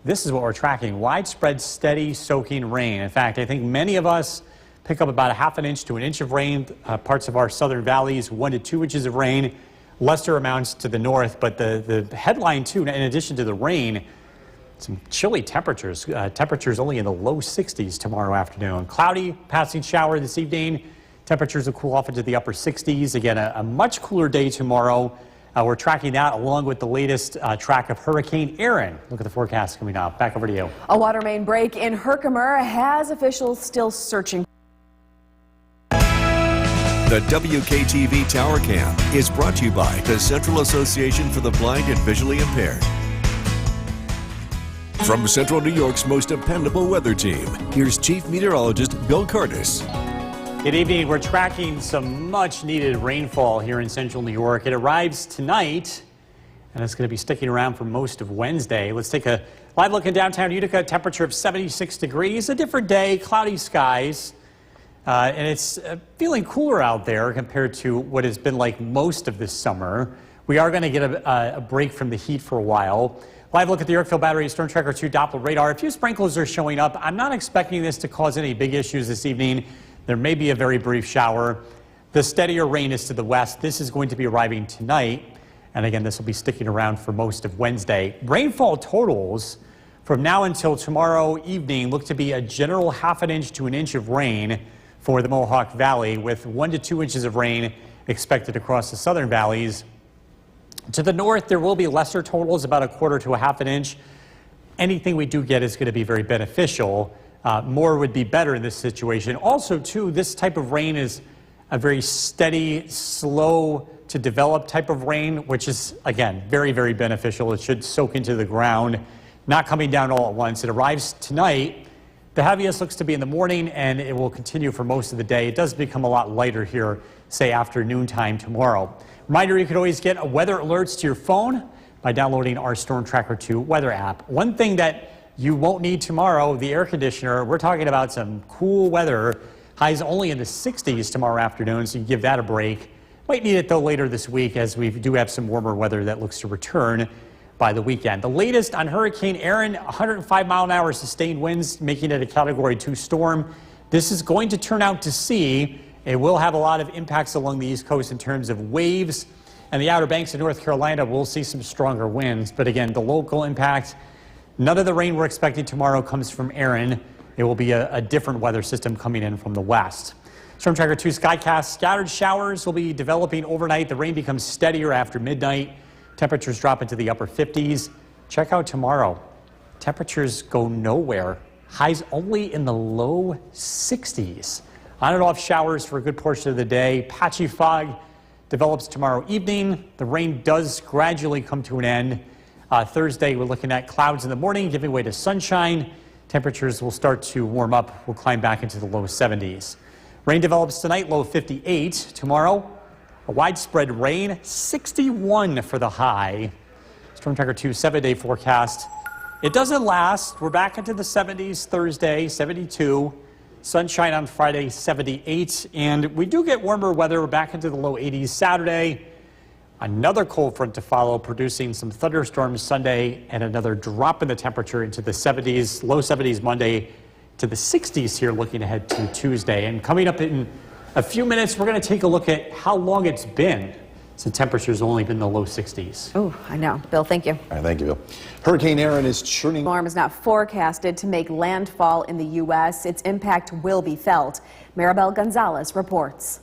S7: this is what we're tracking. Widespread, steady, soaking rain. In fact, I think many of us pick up about ½ inch to 1 inch of rain. Parts of our southern valleys, 1 to 2 inches of rain. Lesser amounts to the north. But the headline, too, in addition to the rain, some chilly temperatures. Temperatures only in the low 60s tomorrow afternoon. Cloudy, passing shower this evening. Temperatures will cool off into the upper 60s. Again, a much cooler day tomorrow. We're tracking that along with the latest track of Hurricane Erin. Look at the forecast coming up. Back over to you.
S8: A water main break in Herkimer has officials still searching.
S1: The WKTV Tower Cam is brought to you by the Central Association for the Blind and Visually Impaired. From Central New York's most dependable weather team, here's Chief Meteorologist Bill Curtis.
S7: Good evening. We're tracking some much needed rainfall here in central New York. It arrives tonight and it's going to be sticking around for most of Wednesday. Let's take a live look in downtown Utica. Temperature of 76 degrees. A different day, cloudy skies. And it's feeling cooler out there compared to what has been like most of this summer. We are going to get a break from the heat for a while. Live look at the Yorkville Battery Storm Tracker 2 Doppler radar. A few sprinkles are showing up. I'm not expecting this to cause any big issues this evening. There may be a very brief shower. The steadier rain is to the west. This is going to be arriving tonight. And again, this will be sticking around for most of Wednesday. Rainfall totals from now until tomorrow evening look to be a general ½ inch to 1 inch of rain for the Mohawk Valley, with 1 to 2 inches of rain expected across the southern valleys. To the north, there will be lesser totals, about 1/4 to ½ inch. Anything we do get is going to be very beneficial. More would be better in this situation. Also, too, this type of rain is a very steady, slow to develop type of rain, which is, again, very, very beneficial. It should soak into the ground, not coming down all at once. It arrives tonight. The heaviest looks to be in the morning, and it will continue for most of the day. It does become a lot lighter here, say, after noontime tomorrow. Reminder, you can always get weather alerts to your phone by downloading our Storm Tracker 2 weather app. One thing that you won't need tomorrow, the air conditioner. We're talking about some cool weather. Highs only in the 60s tomorrow afternoon, so you give that a break. Might need it, though, later this week, as we do have some warmer weather that looks to return by the weekend. The latest on Hurricane Erin, 105-mile-an-hour sustained winds, making it a Category 2 storm. This is going to turn out to sea. It will have a lot of impacts along the East Coast in terms of waves, and the Outer Banks of North Carolina will see some stronger winds. But again, the local impact, none of the rain we're expecting tomorrow comes from Erin. It will be a different weather system coming in from the west. Storm Tracker 2 Skycast, scattered showers will be developing overnight. The rain becomes steadier after midnight. Temperatures drop into the upper 50s. Check out tomorrow. temperatures go nowhere. Highs only in the low 60s. On and off showers for a good portion of the day. Patchy fog develops tomorrow evening. The rain does gradually come to an end. Thursday, we're looking at clouds in the morning, giving way to sunshine. Temperatures will start to warm up. We'll climb back into the low 70s. Rain develops tonight, low 58. Tomorrow, a widespread rain, 61 for the high. Storm Tracker 2 7-day forecast. It doesn't last. We're back into the 70s Thursday, 72. Sunshine on Friday, 78. And we do get warmer weather. We're back into the low 80s Saturday. Another cold front to follow, producing some thunderstorms Sunday and another drop in the temperature into the 70s, low 70s Monday to the 60s here looking ahead to Tuesday. And coming up in a few minutes, we're going to take a look at how long it's been since temperatures only been in the low 60s.
S8: Oh, I know. Bill, thank you.
S6: All right, thank you, Bill. Hurricane Erin is churning.
S8: The storm is not forecasted to make landfall in the U.S. Its impact will be felt. Maribel Gonzalez reports.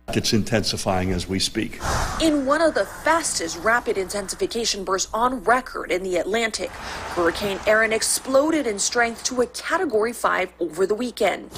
S9: It's intensifying as we speak.
S10: In one of the fastest rapid intensification bursts on record in the Atlantic, Hurricane Erin exploded in strength to a Category 5 over the weekend.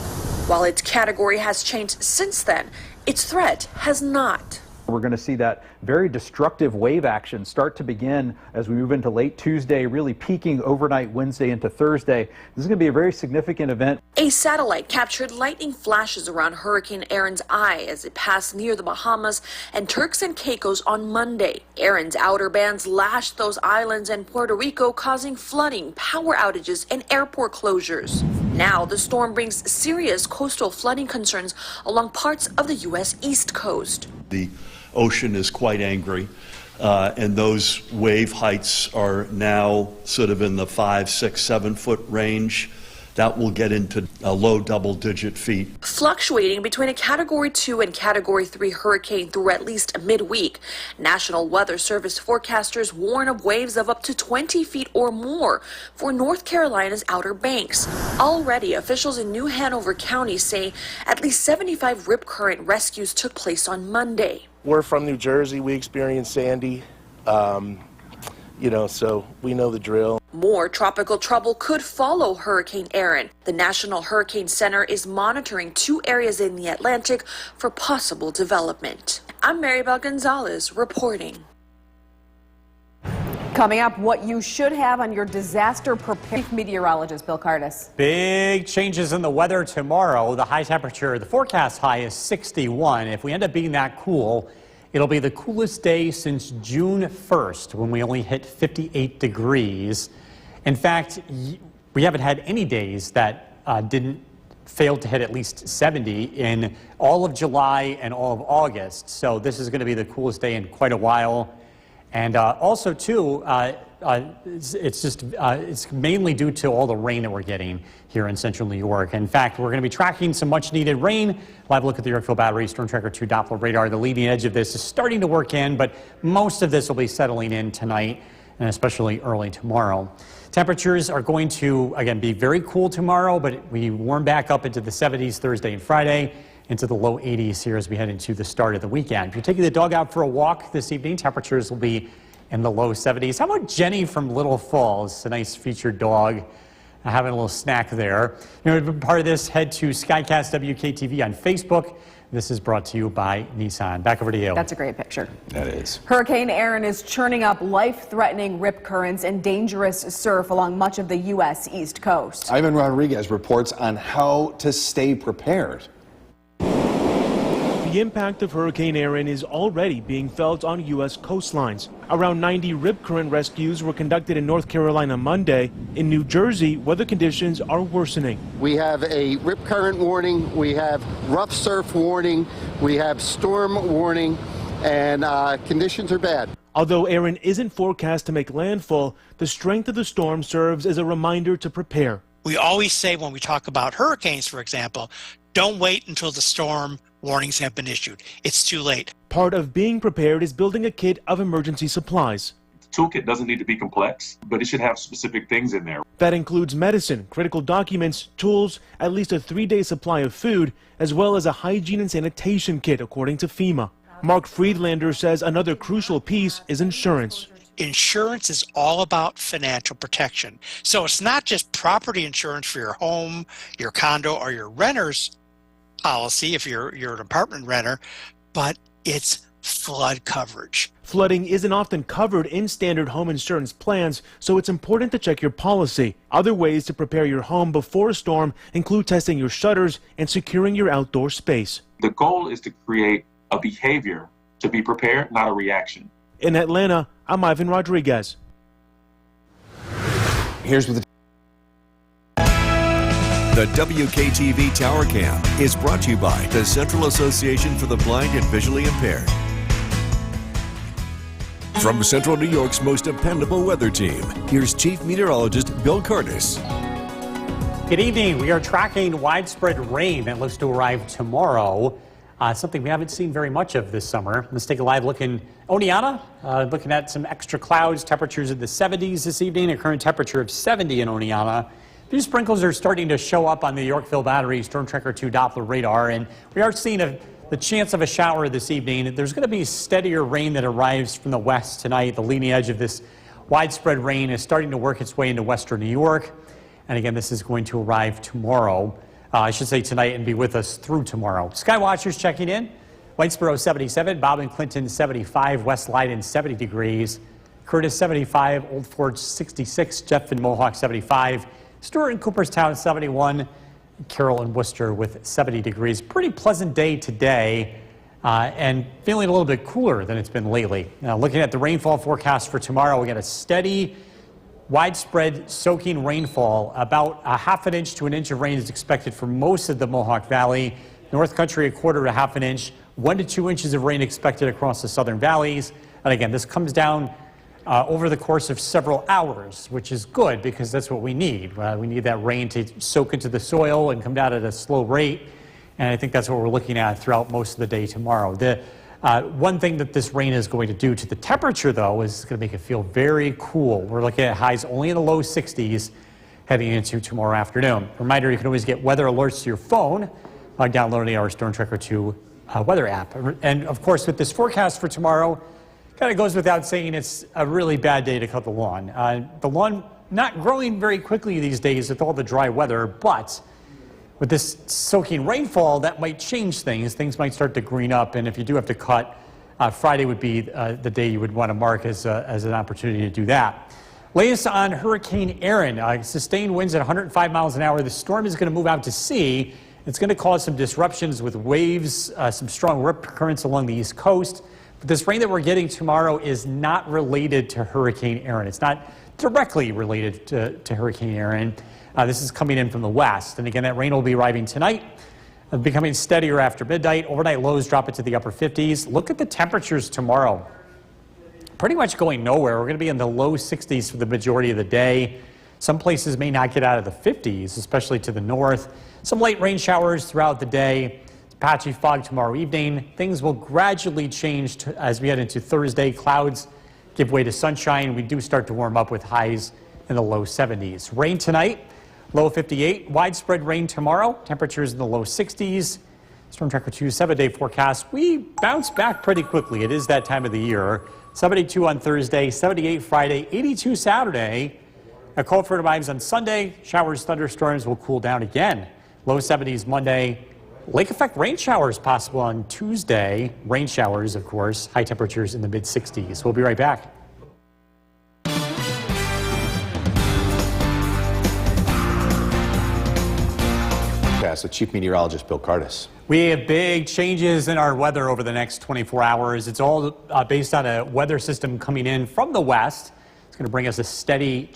S10: While its category has changed since then, its threat has not.
S11: We're going to see that very destructive wave action start to begin as we move into late Tuesday, really peaking overnight Wednesday into Thursday. This is going to be a very significant event.
S10: A satellite captured lightning flashes around Hurricane Erin's eye as it passed near the Bahamas and Turks and Caicos on Monday. Erin's outer bands lashed those islands and Puerto Rico, causing flooding, power outages, and airport closures. Now, the storm brings serious coastal flooding concerns along parts of the U.S. East Coast.
S9: The ocean is quite angry, and those wave heights are now sort of in the 5, 6, 7 foot range. That will get into a low double-digit feet.
S10: Fluctuating between a Category 2 and Category 3 hurricane through at least midweek. National Weather Service forecasters warn of waves of up to 20 feet or more for North Carolina's Outer Banks. Already, officials in New Hanover County say at least 75 rip current rescues took place on Monday.
S12: We're from New Jersey. We experienced Sandy. So we know the drill.
S10: More tropical trouble could follow Hurricane Erin. The National Hurricane Center is monitoring 2 areas in the Atlantic for possible development. I'm Maribel Gonzalez reporting.
S8: Coming up, what you should have on your disaster preparedness. Meteorologist Bill Curtis.
S7: Big changes in the weather tomorrow. The high temperature, the forecast high is 61. If we end up being that cool, it'll be the coolest day since June 1st, when we only hit 58 degrees. In fact, we haven't had any days that didn't fail to hit at least 70 in all of July and all of August. So this is going to be the coolest day in quite a while. And also, too, it's mainly due to all the rain that we're getting here in central New York. In fact, we're going to be tracking some much-needed rain. We'll have a look at the Yorkville Battery Storm Tracker 2 Doppler radar. The leading edge of this is starting to work in, but most of this will be settling in tonight and especially early tomorrow. Temperatures are going to, again, be very cool tomorrow, but we warm back up into the 70s Thursday and Friday, into the low 80s here as we head into the start of the weekend. If you're taking the dog out for a walk this evening, temperatures will be in the low 70s. How about Jenny from Little Falls, a nice featured dog, having a little snack there. You know, part of this, head to Skycast WKTV on Facebook. This is brought to you by Nissan. Back over to you.
S8: That's a great picture.
S6: That is.
S8: Hurricane Erin is churning up life-threatening rip currents and dangerous surf along much of the U.S. East Coast.
S6: Ivan Rodriguez reports on how to stay prepared.
S13: The impact of Hurricane Erin is already being felt on U.S. coastlines. Around 90 rip current rescues were conducted in North Carolina Monday. In New Jersey, weather conditions are worsening.
S14: We have a rip current warning, we have rough surf warning, we have storm warning, and conditions are bad.
S13: Although Erin isn't forecast to make landfall, the strength of the storm serves as a reminder to prepare.
S15: We always say when we talk about hurricanes, for example, don't wait until the storm warnings have been issued. It's too late.
S13: Part of being prepared is building a kit of emergency supplies.
S16: The toolkit doesn't need to be complex, but it should have specific things in there.
S13: That includes medicine, critical documents, tools, at least a 3-day supply of food, as well as a hygiene and sanitation kit, according to FEMA. Mark Friedlander says another crucial piece is insurance.
S15: insurance is all about financial protection. So it's not just property insurance for your home, your condo, or your renter's policy if you're an apartment renter, but it's flood coverage.
S13: Flooding isn't often covered in standard home insurance plans, so it's important to check your policy. Other ways to prepare your home before a storm include testing your shutters and securing your outdoor space.
S16: The goal is to create a behavior to be prepared, not a reaction.
S13: In Atlanta, I'm Ivan Rodriguez.
S6: Here's what
S1: The WKTV Tower Cam is brought to you by the Central Association for the Blind and Visually Impaired. From Central New York's most dependable weather team, here's Chief Meteorologist Bill Curtis.
S7: Good evening. We are tracking widespread rain that looks to arrive tomorrow. Something we haven't seen very much of this summer. Let's take a live look in Oneonta. Looking at some extra clouds, temperatures in the 70s this evening, a current temperature of 70 in Oneonta. A few sprinkles are starting to show up on the Yorkville Battery Storm Tracker 2 Doppler radar, and we are seeing the chance of a shower this evening. There's going to be steadier rain that arrives from the west tonight. The leading edge of this widespread rain is starting to work its way into western New York. And again, this is going to arrive tomorrow. I should say tonight and be with us through tomorrow. Sky Watchers checking in. Whitesboro 77, Bob and Clinton 75, West Leiden 70 degrees, Curtis 75, Old Forge 66, Jeff and Mohawk 75, Stewart and Cooperstown 71, Carroll and Worcester with 70 degrees. Pretty pleasant day today and feeling a little bit cooler than it's been lately. Now, looking at the rainfall forecast for tomorrow, we got a steady, widespread soaking rainfall. About a half an inch to an inch of rain is expected for most of the Mohawk Valley. North Country, a quarter to half an inch. 1 to 2 inches of rain expected across the southern valleys. And again, this comes down over the course of several hours, which is good because that's what we need. We need that rain to soak into the soil and come down at a slow rate. And I think that's what we're looking at throughout most of the day tomorrow. The one thing that this rain is going to do to the temperature, though, is going to make it feel very cool. We're looking at highs only in the low 60s heading into tomorrow afternoon. Reminder, you can always get weather alerts to your phone by downloading our Storm Tracker 2 weather app. And of course, with this forecast for tomorrow, kind of goes without saying it's a really bad day to cut the lawn. The lawn not growing very quickly these days with all the dry weather, but with this soaking rainfall, that might change things. Things might start to green up, and if you do have to cut, Friday would be the day you would want to mark as an opportunity to do that. Latest on Hurricane Erin. Sustained winds at 105 miles an hour. The storm is going to move out to sea. It's going to cause some disruptions with waves, some strong rip currents along the East Coast. But this rain that we're getting tomorrow is not related to Hurricane Erin. It's not directly related to Hurricane Erin. This is coming in from the west. And again, that rain will be arriving tonight, becoming steadier after midnight. Overnight lows drop into the upper 50s. Look at the temperatures tomorrow. Pretty much going nowhere. We're going to be in the low 60s for the majority of the day. Some places may not get out of the 50s, especially to the north. Some light rain showers throughout the day. Patchy fog tomorrow evening. Things will gradually change as we head into Thursday. Clouds give way to sunshine. We do start to warm up with highs in the low 70s. Rain tonight, low 58. Widespread rain tomorrow. Temperatures in the low 60s. Storm Tracker 2 7-day forecast. We bounce back pretty quickly. It is that time of the year. 72 on Thursday, 78 Friday, 82 Saturday. A cold front arrives on Sunday. Showers, thunderstorms will cool down again. Low 70s Monday. Lake effect rain showers possible on Tuesday. Rain showers, of course. High temperatures in the mid 60s. We'll be right back.
S6: With Chief Meteorologist Bill Curtis.
S7: We have big changes in our weather over the next 24 hours. It's all based on a weather system coming in from the west. It's going to bring us a steady,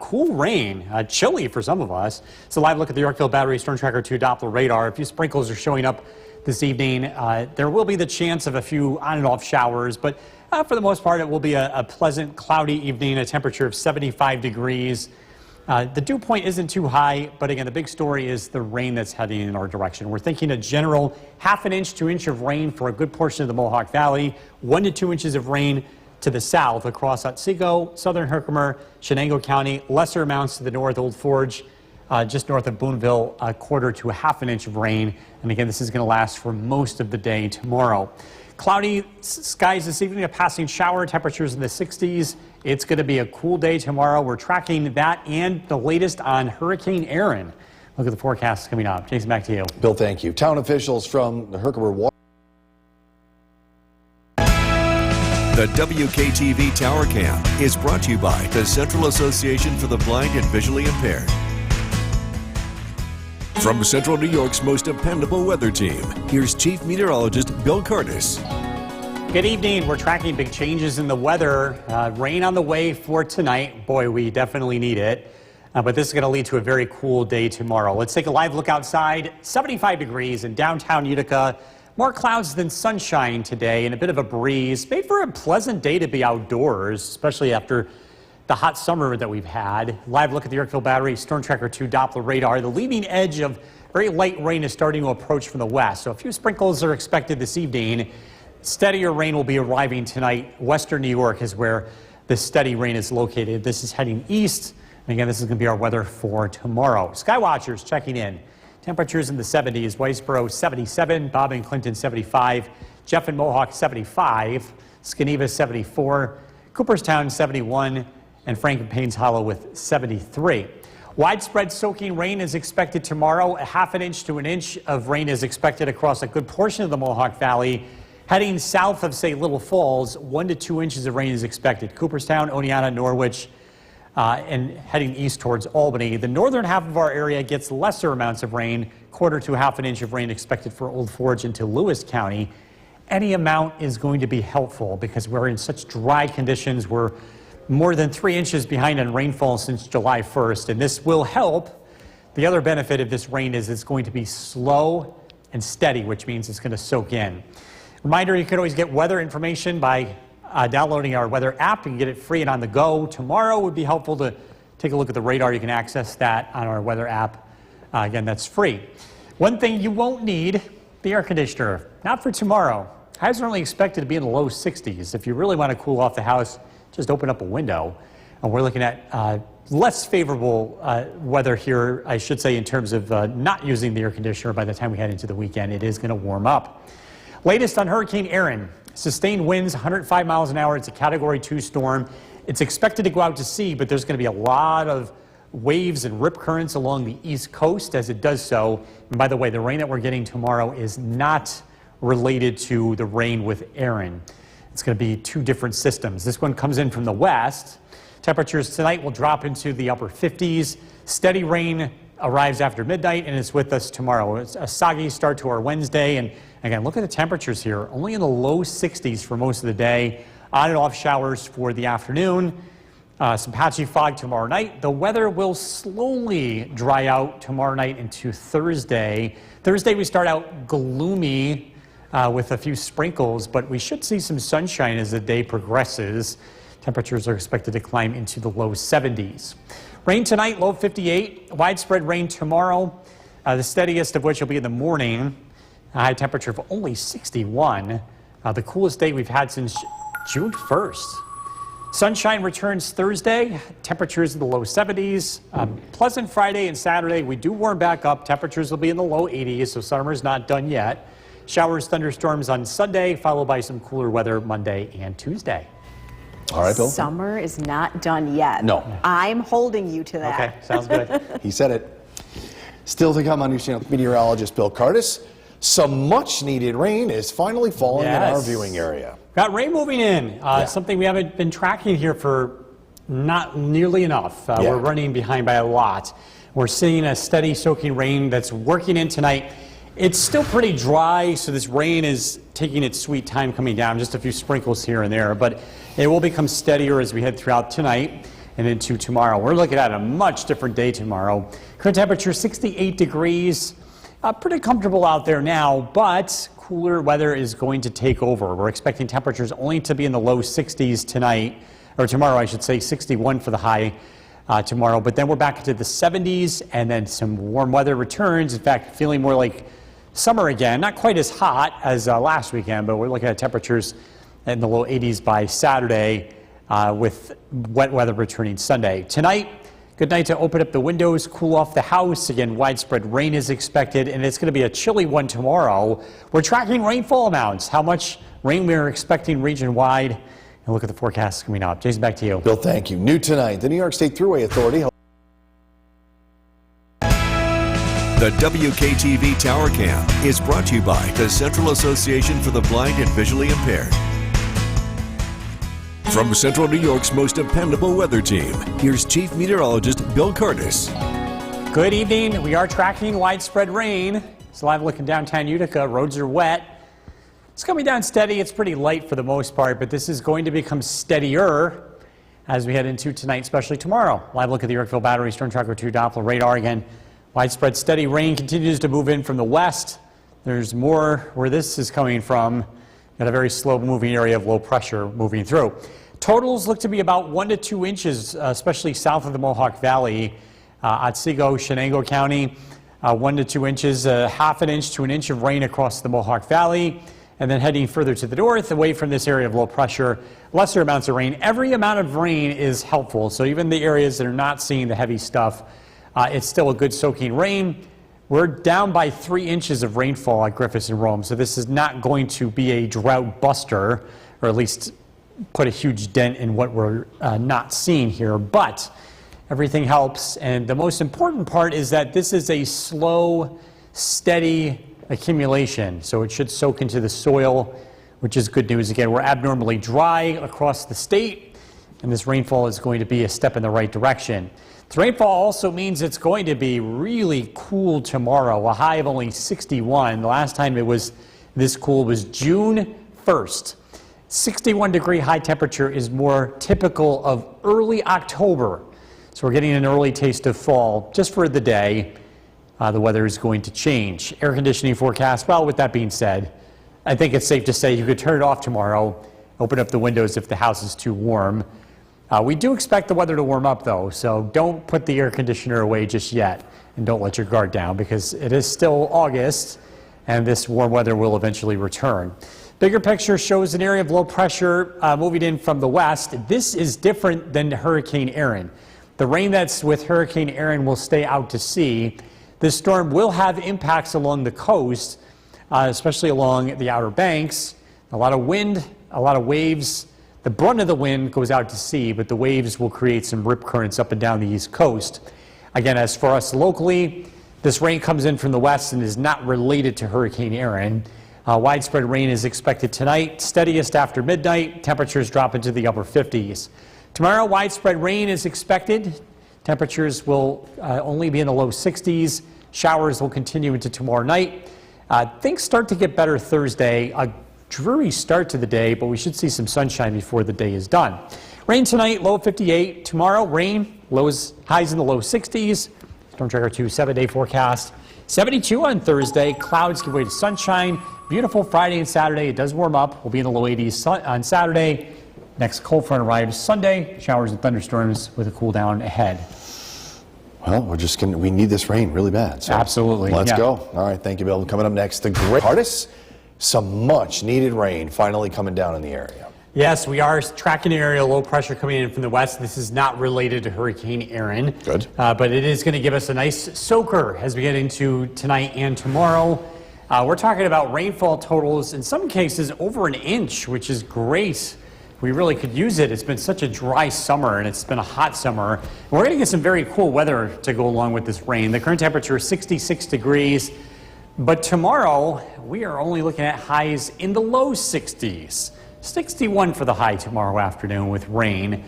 S7: cool rain, chilly for some of us. It's a live look at the Yorkville Battery Storm Tracker 2 Doppler radar. A few sprinkles are showing up this evening. There will be the chance of a few on and off showers, but for the most part, it will be a pleasant, cloudy evening, a temperature of 75 degrees. The dew point isn't too high, but again, the big story is the rain that's heading in our direction. We're thinking a general half an inch to inch of rain for a good portion of the Mohawk Valley, 1 to 2 inches of rain to the south across Otsego, southern Herkimer, Shenango County, lesser amounts to the north, Old Forge, just north of Boonville, a quarter to a half an inch of rain. And again, this is going to last for most of the day tomorrow. Cloudy skies this evening, a passing shower, temperatures in the 60s. It's going to be a cool day tomorrow. We're tracking that and the latest on Hurricane Erin. Look at the forecast coming up. Jason, back to you.
S6: Bill, thank you. Town officials from the Herkimer Water.
S1: The WKTV Tower Cam is brought to you by the Central Association for the Blind and Visually Impaired. From Central New York's most dependable weather team, here's Chief Meteorologist Bill Curtis.
S7: Good evening. We're tracking big changes in the weather. Rain on the way for tonight. Boy, we definitely need it. But this is going to lead to a very cool day tomorrow. Let's take a live look outside. 75 degrees in downtown Utica. More clouds than sunshine today and a bit of a breeze. Made for a pleasant day to be outdoors, especially after the hot summer that we've had. Live look at the Yorkville Battery Storm Tracker 2 Doppler radar. The leading edge of very light rain is starting to approach from the west. So a few sprinkles are expected this evening. Steadier rain will be arriving tonight. Western New York is where the steady rain is located. This is heading east. And again, this is going to be our weather for tomorrow. Skywatchers checking in. Temperatures in the 70s. Whitesboro 77, Bob and Clinton 75, Jeff and Mohawk 75, Skeneva 74, Cooperstown 71, and Frank and Paynes Hollow with 73. Widespread soaking rain is expected tomorrow. A half an inch to an inch of rain is expected across a good portion of the Mohawk Valley. Heading south of, say, Little Falls, 1 to 2 inches of rain is expected. Cooperstown, Oneonta, Norwich, and heading east towards Albany. The northern half of our area gets lesser amounts of rain, 1/4 to half an inch of rain expected for Old Forge into Lewis County. Any amount is going to be helpful because we're in such dry conditions. We're more than 3 inches behind on rainfall since July 1st, and this will help. The other benefit of this rain is it's going to be slow and steady, which means it's going to soak in. Reminder, you can always get weather information by downloading our weather app. You can get it free and on the go. Tomorrow would be helpful to take a look at the radar. You can access that on our weather app. Again, that's free. One thing you won't need, the air conditioner. Not for tomorrow. Highs are only expected to be in the low 60s. If you really want to cool off the house, just open up a window. And we're looking at less favorable weather here, I should say, in terms of not using the air conditioner by the time we head into the weekend. It is going to warm up. Latest on Hurricane Erin. Sustained winds, 105 miles an hour. It's a Category 2 storm. It's expected to go out to sea, but there's going to be a lot of waves and rip currents along the east coast as it does so. And by the way, the rain that we're getting tomorrow is not related to the rain with Erin. It's going to be two different systems. This one comes in from the west. Temperatures tonight will drop into the upper 50s. Steady rain arrives after midnight and it's with us tomorrow. It's a soggy start to our Wednesday. And again, look at the temperatures here. Only in the low 60s for most of the day. On and off showers for the afternoon. Some patchy fog tomorrow night. The weather will slowly dry out tomorrow night into Thursday. Thursday we start out gloomy with a few sprinkles, but we should see some sunshine as the day progresses. Temperatures are expected to climb into the low 70s. Rain tonight, low 58. Widespread rain tomorrow, the steadiest of which will be in the morning. A high temperature of only 61. The coolest day we've had since June 1st. Sunshine returns Thursday. Temperatures in the low 70s. Pleasant Friday and Saturday. We do warm back up. Temperatures will be in the low 80s, so summer's not done yet. Showers, thunderstorms on Sunday, followed by some cooler weather Monday and Tuesday.
S6: All right, Bill.
S8: Summer is not done yet.
S6: No.
S8: I'm holding you to that.
S7: Okay, sounds good.
S6: He said it. Still to come on News Channel, meteorologist Bill Curtis. Some much-needed rain is finally falling in our viewing area.
S7: Got rain moving in. Something we haven't been tracking here for not nearly enough. We're running behind by a lot. We're seeing a steady soaking rain that's working in tonight. It's still pretty dry, so this rain is taking its sweet time coming down, just a few sprinkles here and there, but it will become steadier as we head throughout tonight and into tomorrow. We're looking at a much different day tomorrow. Current temperature 68 degrees. Pretty comfortable out there now, but cooler weather is going to take over. We're expecting temperatures only to be in the low 60s tonight, or tomorrow I should say, 61 for the high tomorrow, but then we're back into the 70s and then some warm weather returns. In fact, feeling more like summer again, not quite as hot as last weekend, but we're looking at temperatures in the low 80s by Saturday with wet weather returning Sunday. Tonight, good night to open up the windows, cool off the house. Again, widespread rain is expected, and it's going to be a chilly one tomorrow. We're tracking rainfall amounts, how much Rain we're expecting region-wide. And look at the forecast coming up. Jason, back to you.
S6: Bill, thank you. New tonight, the New York State Thruway Authority.
S1: The WKTV Tower Cam is brought to you by the Central Association for the Blind and Visually Impaired. From Central New York's most dependable weather team, here's Chief Meteorologist Bill Curtis.
S7: Good evening. We are tracking widespread rain. It's live look in downtown Utica. Roads are wet. It's coming down steady. It's pretty light for the most part, but this is going to become steadier as we head into tonight, especially tomorrow. Live look at the Yorkville Battery Storm Tracker 2 Doppler radar. Again, widespread steady rain continues to move in from the west. There's more where this is coming from. Got a very slow moving area of low pressure moving through. Totals look to be about 1 to 2 inches, especially south of the Mohawk Valley, Otsego, Shenango County. 1 to 2 inches, ½ an inch to an inch of rain across the Mohawk Valley. And then heading further to the north, away from this area of low pressure, lesser amounts of rain. Every amount of rain is helpful. So even the areas that are not seeing the heavy stuff, it's still a good soaking rain. We're down by 3 inches of rainfall at Griffis and Rome. So this is not going to be a drought buster, or at least put a huge dent in what we're not seeing here. But everything helps. And the most important part is that this is a slow, steady accumulation, so it should soak into the soil, which is good news. Again, we're abnormally dry across the state, and this rainfall is going to be a step in the right direction. The rainfall also means it's going to be really cool tomorrow, a high of only 61. The last time it was this cool was June 1st. 61-degree high temperature is more typical of early October, so we're getting an early taste of fall just for the day. The weather is going to change. Air conditioning forecast, well, with that being said, I think it's safe to say you could turn it off tomorrow, open up the windows if the house is too warm. We do expect the weather to warm up, though, so don't put the air conditioner away just yet, and don't let your guard down, because it is still August, and this warm weather will eventually return. Bigger picture shows an area of low pressure moving in from the west. This is different than Hurricane Erin. The rain that's with Hurricane Erin will stay out to sea. This storm will have impacts along the coast, especially along the Outer Banks. A lot of wind, a lot of waves. The brunt of the wind goes out to sea, but the waves will create some rip currents up and down the East Coast. Again, as for us locally, this rain comes in from the west and is not related to Hurricane Erin. Widespread rain is expected tonight, steadiest after midnight. Temperatures drop into the upper 50s. Tomorrow, widespread rain is expected. Temperatures will only be in the low 60s. Showers will continue into tomorrow night. Things start to get better Thursday. A dreary start to the day, but we should see some sunshine before the day is done. Rain tonight, low 58. Tomorrow, rain, highs in the low 60s. Storm Tracker 2 7-day forecast. 72 on Thursday. Clouds give way to sunshine. Beautiful Friday and Saturday. It does warm up. We'll be in the low 80s on Saturday. Next cold front arrives Sunday. Showers and thunderstorms with a cool down ahead.
S6: Well, we need this rain really bad. So
S7: absolutely.
S6: Let's go. All right, thank you, Bill. Coming up next, the great Curtis. Some much needed rain finally coming down in the area.
S7: Yes, we are tracking an area of low pressure coming in from the west. This is not related to Hurricane Erin.
S6: Good.
S7: But it is going to give us a nice soaker as we get into tonight and tomorrow. We're talking about rainfall totals, in some cases, over an inch, which is great. We really could use it. It's been such a dry summer, and it's been a hot summer. And we're going to get some very cool weather to go along with this rain. The current temperature is 66 degrees. But tomorrow, we are only looking at highs in the low 60s. 61 for the high tomorrow afternoon with rain.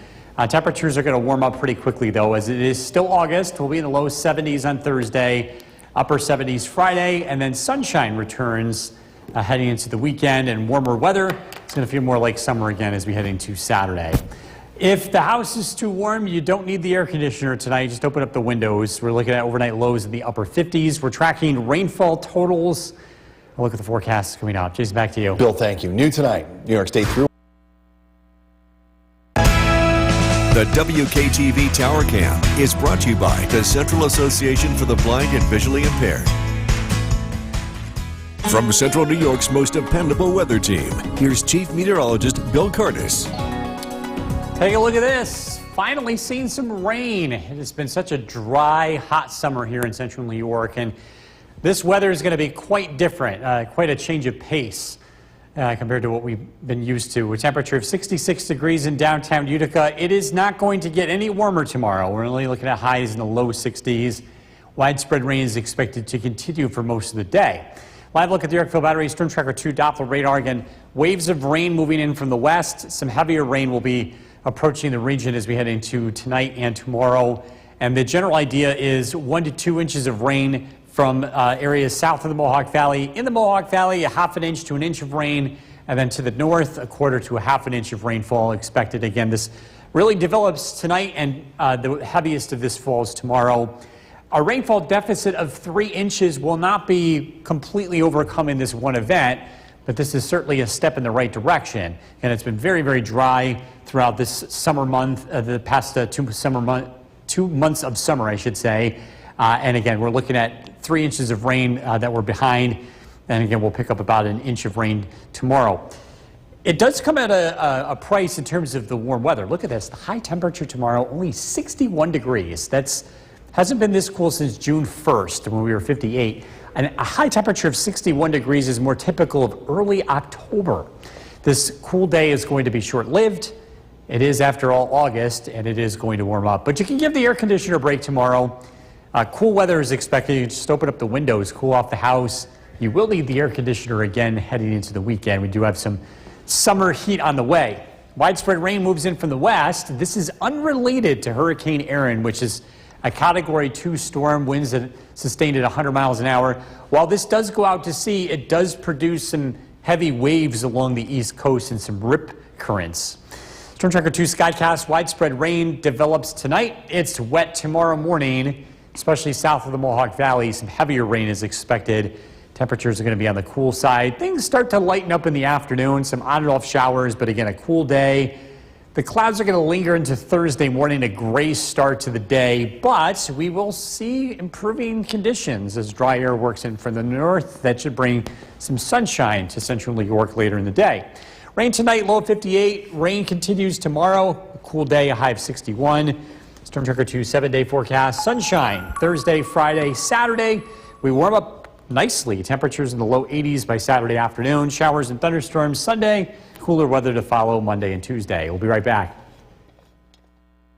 S7: Temperatures are going to warm up pretty quickly, though, as it is still August. We'll be in the low 70s on Thursday, upper 70s Friday, and then sunshine returns heading into the weekend, and warmer weather. It's going to feel more like summer again as we head into Saturday. If the house is too warm, you don't need the air conditioner tonight. Just open up the windows. We're looking at overnight lows in the upper 50s. We're tracking rainfall totals. We'll look at the forecast coming up. Jason, back to you.
S6: Bill, thank you. New tonight, New York State Thruway.
S1: The WKTV Tower Cam is brought to you by the Central Association for the Blind and Visually Impaired. From Central New York's most dependable weather team, here's Chief Meteorologist Bill Curtis.
S7: Take a look at this. Finally seeing some rain. It has been such a dry, hot summer here in Central New York, and this weather is going to be quite different, quite a change of pace. compared to what we've been used to. A temperature of 66 degrees in downtown Utica. It is not going to get any warmer tomorrow. We're only looking at highs in the low 60s. Widespread rain is expected to continue for most of the day. Live look at the Yorkville Battery Storm Tracker 2 Doppler radar. Again, waves of rain moving in from the west. Some heavier rain will be approaching the region as we head into tonight and tomorrow. And the general idea is 1 to 2 inches of rain from areas south of the Mohawk Valley. In the Mohawk Valley, a ½ inch to 1 inch of rain, and then to the north, 1/4 to a ½ inch of rainfall expected. Again, this really develops tonight, and the heaviest of this falls tomorrow. A rainfall deficit of 3 inches will not be completely overcome in this one event, but this is certainly a step in the right direction. And it's been very, very dry throughout this summer month, the past 2 months of summer, I should say. And again, we're looking at 3 inches of rain that we're behind. And again, we'll pick up about 1 inch of rain tomorrow. It does come at a price in terms of the warm weather. Look at this. The high temperature tomorrow, only 61 degrees. Hasn't been this cool since June 1st when we were 58. And a high temperature of 61 degrees is more typical of early October. This cool day is going to be short-lived. It is, after all, August, and it is going to warm up. But you can give the air conditioner a break tomorrow. Cool weather is expected. You just open up the windows, cool off the house. You will need the air conditioner again heading into the weekend. We do have some summer heat on the way. Widespread rain moves in from the west. This is unrelated to Hurricane Erin, which is a Category 2 storm, winds that sustained at 100 miles an hour. While this does go out to sea, it does produce some heavy waves along the east coast and some rip currents. Storm Tracker 2 Skycast, widespread rain develops tonight. It's wet tomorrow morning, especially south of the Mohawk Valley. Some heavier rain is expected. Temperatures are going to be on the cool side. Things start to lighten up in the afternoon, some on and off showers, but again, a cool day. The clouds are going to linger into Thursday morning, a gray start to the day, but we will see improving conditions as dry air works in from the north. That should bring some sunshine to central New York later in the day. Rain tonight, low of 58. Rain continues tomorrow, a cool day, a high of 61. Storm Tracker 2 7-day forecast. Sunshine Thursday, Friday, Saturday. We warm up nicely. Temperatures in the low 80s by Saturday afternoon. Showers and thunderstorms Sunday. Cooler weather to follow Monday and Tuesday. We'll be right back.